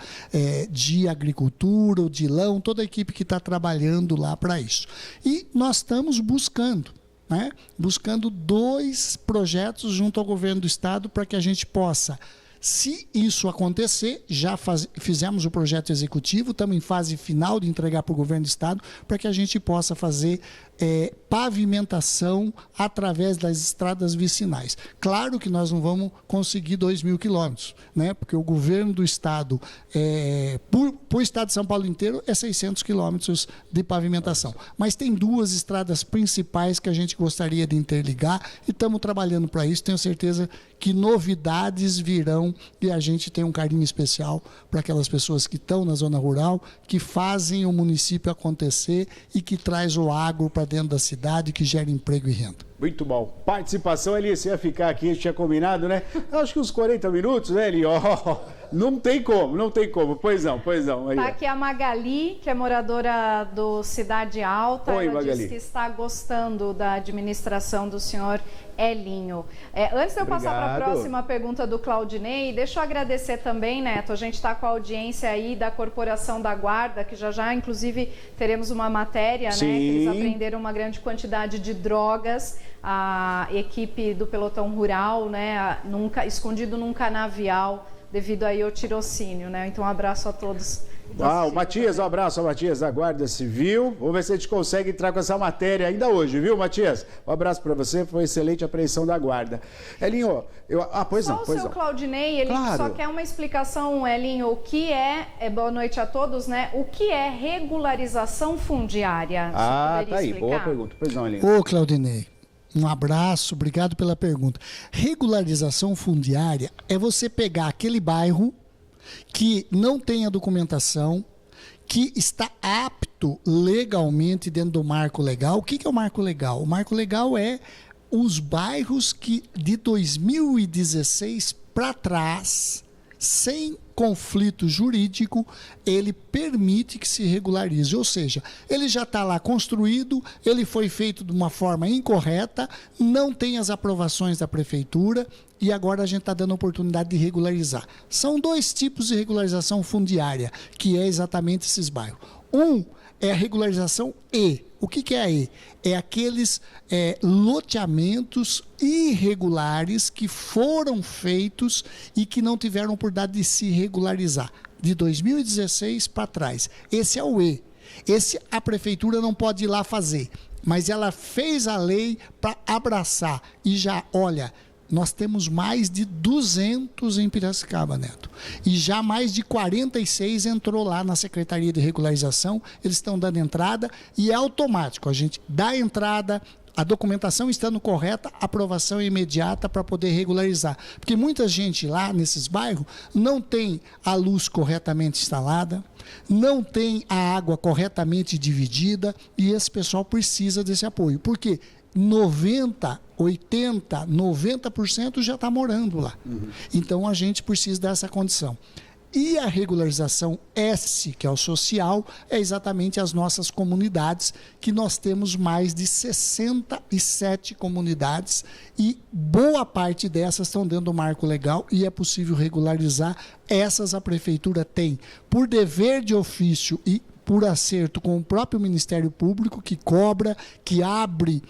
de Agricultura, o Dilão, toda a equipe que está trabalhando lá para isso. E nós estamos buscando 2 projetos junto ao governo do estado para que a gente possa, se isso acontecer, já fizemos o projeto executivo, estamos em fase final de entregar para o governo do estado, para que a gente possa fazer pavimentação através das estradas vicinais. Claro que nós não vamos conseguir 2.000 quilômetros, né? Porque o governo do estado, para o estado de São Paulo inteiro, é 600 quilômetros de pavimentação. Mas tem 2 estradas principais que a gente gostaria de interligar e estamos trabalhando para isso. Tenho certeza que novidades virão e a gente tem um carinho especial para aquelas pessoas que estão na zona rural, que fazem o município acontecer e que traz o agro para dentro da cidade, que gera emprego e renda. Muito bom. Participação, Eli, você ia ficar aqui, a gente tinha combinado, né? Acho que uns 40 minutos, né, Eli? Não tem como. Pois não. Aí, tá aqui a Magali, que é moradora do Cidade Alta. Oi, ela Magali. diz que está gostando da administração do senhor Elinho. Antes de eu passar para a próxima pergunta do Claudinei, deixa eu agradecer também, Neto, a gente está com a audiência aí da Corporação da Guarda, que já inclusive teremos uma matéria, né? Que eles apreenderam uma grande quantidade de drogas, a equipe do pelotão rural, né? Escondido num canavial, devido aí ao tirocínio, né? Então, um abraço a todos. O Matias, um abraço ao Matias da Guarda Civil. Vamos ver se a gente consegue entrar com essa matéria ainda hoje, viu, Matias? Um abraço para você, foi excelente a apreensão da Guarda. Elinho, Só o seu Claudinei, ele só quer uma explicação, Elinho, o que boa noite a todos, né? O que é regularização fundiária? Tá aí, boa pergunta. Pois não, Elinho. Ô, Claudinei. Um abraço, obrigado pela pergunta. Regularização fundiária é você pegar aquele bairro que não tem a documentação, que está apto legalmente dentro do marco legal. O que é o marco legal? O marco legal é os bairros que de 2016 para trás, sem conflito jurídico, ele permite que se regularize. Ou seja, ele já está lá construído, ele foi feito de uma forma incorreta, não tem as aprovações da prefeitura e agora a gente está dando a oportunidade de regularizar. São 2 tipos de regularização fundiária, que é exatamente esses bairros. Um é a regularização E. O que é a E? É aqueles loteamentos irregulares que foram feitos e que não tiveram oportunidade de se regularizar. De 2016 para trás. Esse é o E. Esse a prefeitura não pode ir lá fazer. Mas ela fez a lei para abraçar. E já, olha, nós temos mais de 200 em Piracicaba, Neto. E já mais de 46 entrou lá na Secretaria de Regularização. Eles estão dando entrada e é automático. A gente dá a entrada, a documentação estando correta, aprovação é imediata para poder regularizar. Porque muita gente lá nesses bairros não tem a luz corretamente instalada, não tem a água corretamente dividida e esse pessoal precisa desse apoio. Por quê? 90%, 80%, 90% já está morando lá. Então a gente precisa dessa condição. E a regularização S, que é o social, é exatamente as nossas comunidades, que nós temos mais de 67 comunidades e boa parte dessas estão dentro do marco legal e é possível regularizar. Essas a prefeitura tem por dever de ofício e por acerto com o próprio Ministério Público, que cobra, que abre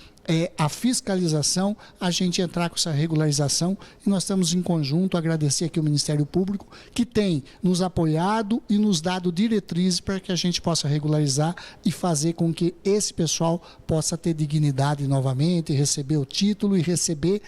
a fiscalização, a gente entrar com essa regularização e nós estamos em conjunto, agradecer aqui o Ministério Público, que tem nos apoiado e nos dado diretrizes para que a gente possa regularizar e fazer com que esse pessoal possa ter dignidade novamente, receber o título e receber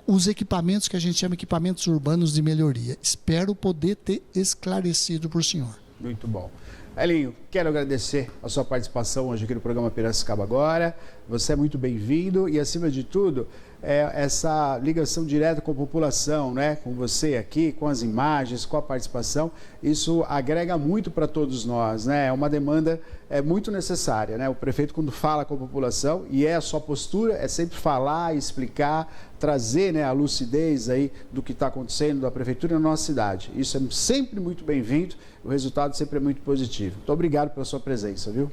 os equipamentos que a gente chama de equipamentos urbanos de melhoria. Espero poder ter esclarecido para o senhor. Muito bom. Elinho, quero agradecer a sua participação hoje aqui no programa Piracicaba Agora. Você é muito bem-vindo e, acima de tudo, essa ligação direta com a população, né? Com você aqui, com as imagens, com a participação, isso agrega muito para todos nós, né? É uma demanda muito necessária, né? O prefeito, quando fala com a população, e a sua postura é sempre falar, explicar, trazer, né, a lucidez aí do que está acontecendo da prefeitura na nossa cidade. Isso é sempre muito bem-vindo, o resultado sempre é muito positivo. Muito obrigado pela sua presença, viu?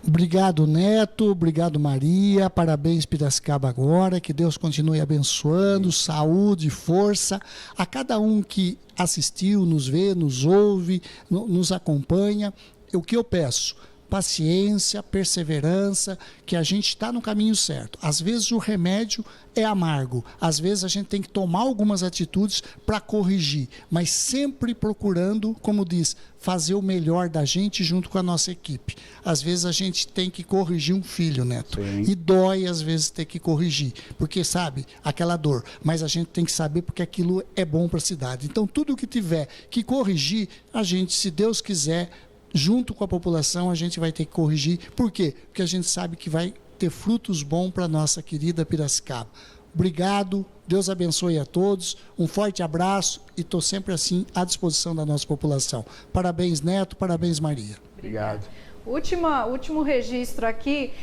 Obrigado, Neto. Obrigado, Maria. Parabéns, Piracicaba Agora. Que Deus continue abençoando. Saúde, força. A cada um que assistiu, nos vê, nos ouve, nos acompanha. O que eu peço? Paciência, perseverança, que a gente está no caminho certo. Às vezes o remédio é amargo, às vezes a gente tem que tomar algumas atitudes para corrigir, mas sempre procurando, como diz, fazer o melhor da gente junto com a nossa equipe. Às vezes a gente tem que corrigir um filho, Neto, Sim. E dói às vezes ter que corrigir, porque sabe, aquela dor, mas a gente tem que saber porque aquilo é bom para a cidade. Então tudo que tiver que corrigir, a gente, se Deus quiser, junto com a população, a gente vai ter que corrigir. Por quê? Porque a gente sabe que vai ter frutos bons para a nossa querida Piracicaba. Obrigado, Deus abençoe a todos, um forte abraço e estou sempre assim à disposição da nossa população. Parabéns, Neto, parabéns, Maria. Obrigado. Último registro aqui,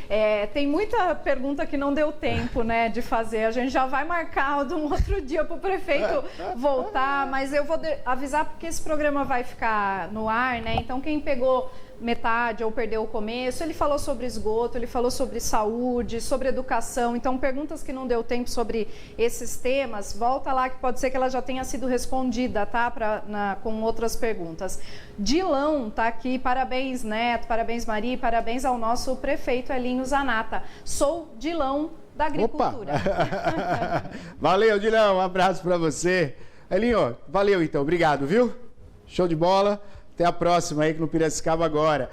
tem muita pergunta que não deu tempo, né, de fazer. A gente já vai marcar um outro dia para o prefeito voltar, mas eu vou avisar porque esse programa vai ficar no ar, né? Então quem pegou metade ou perdeu o começo, ele falou sobre esgoto, ele falou sobre saúde, sobre educação. Então perguntas que não deu tempo sobre esses temas, volta lá que pode ser que ela já tenha sido respondida, tá? Com outras perguntas. Dilão tá aqui, parabéns, Neto, parabéns, Maria, parabéns ao nosso prefeito Elinho Zanata. Sou Dilão da Agricultura. Valeu, Dilão, um abraço para você. Elinho, valeu então, obrigado, viu? Show de bola. Até a próxima aí no Piracicaba Agora.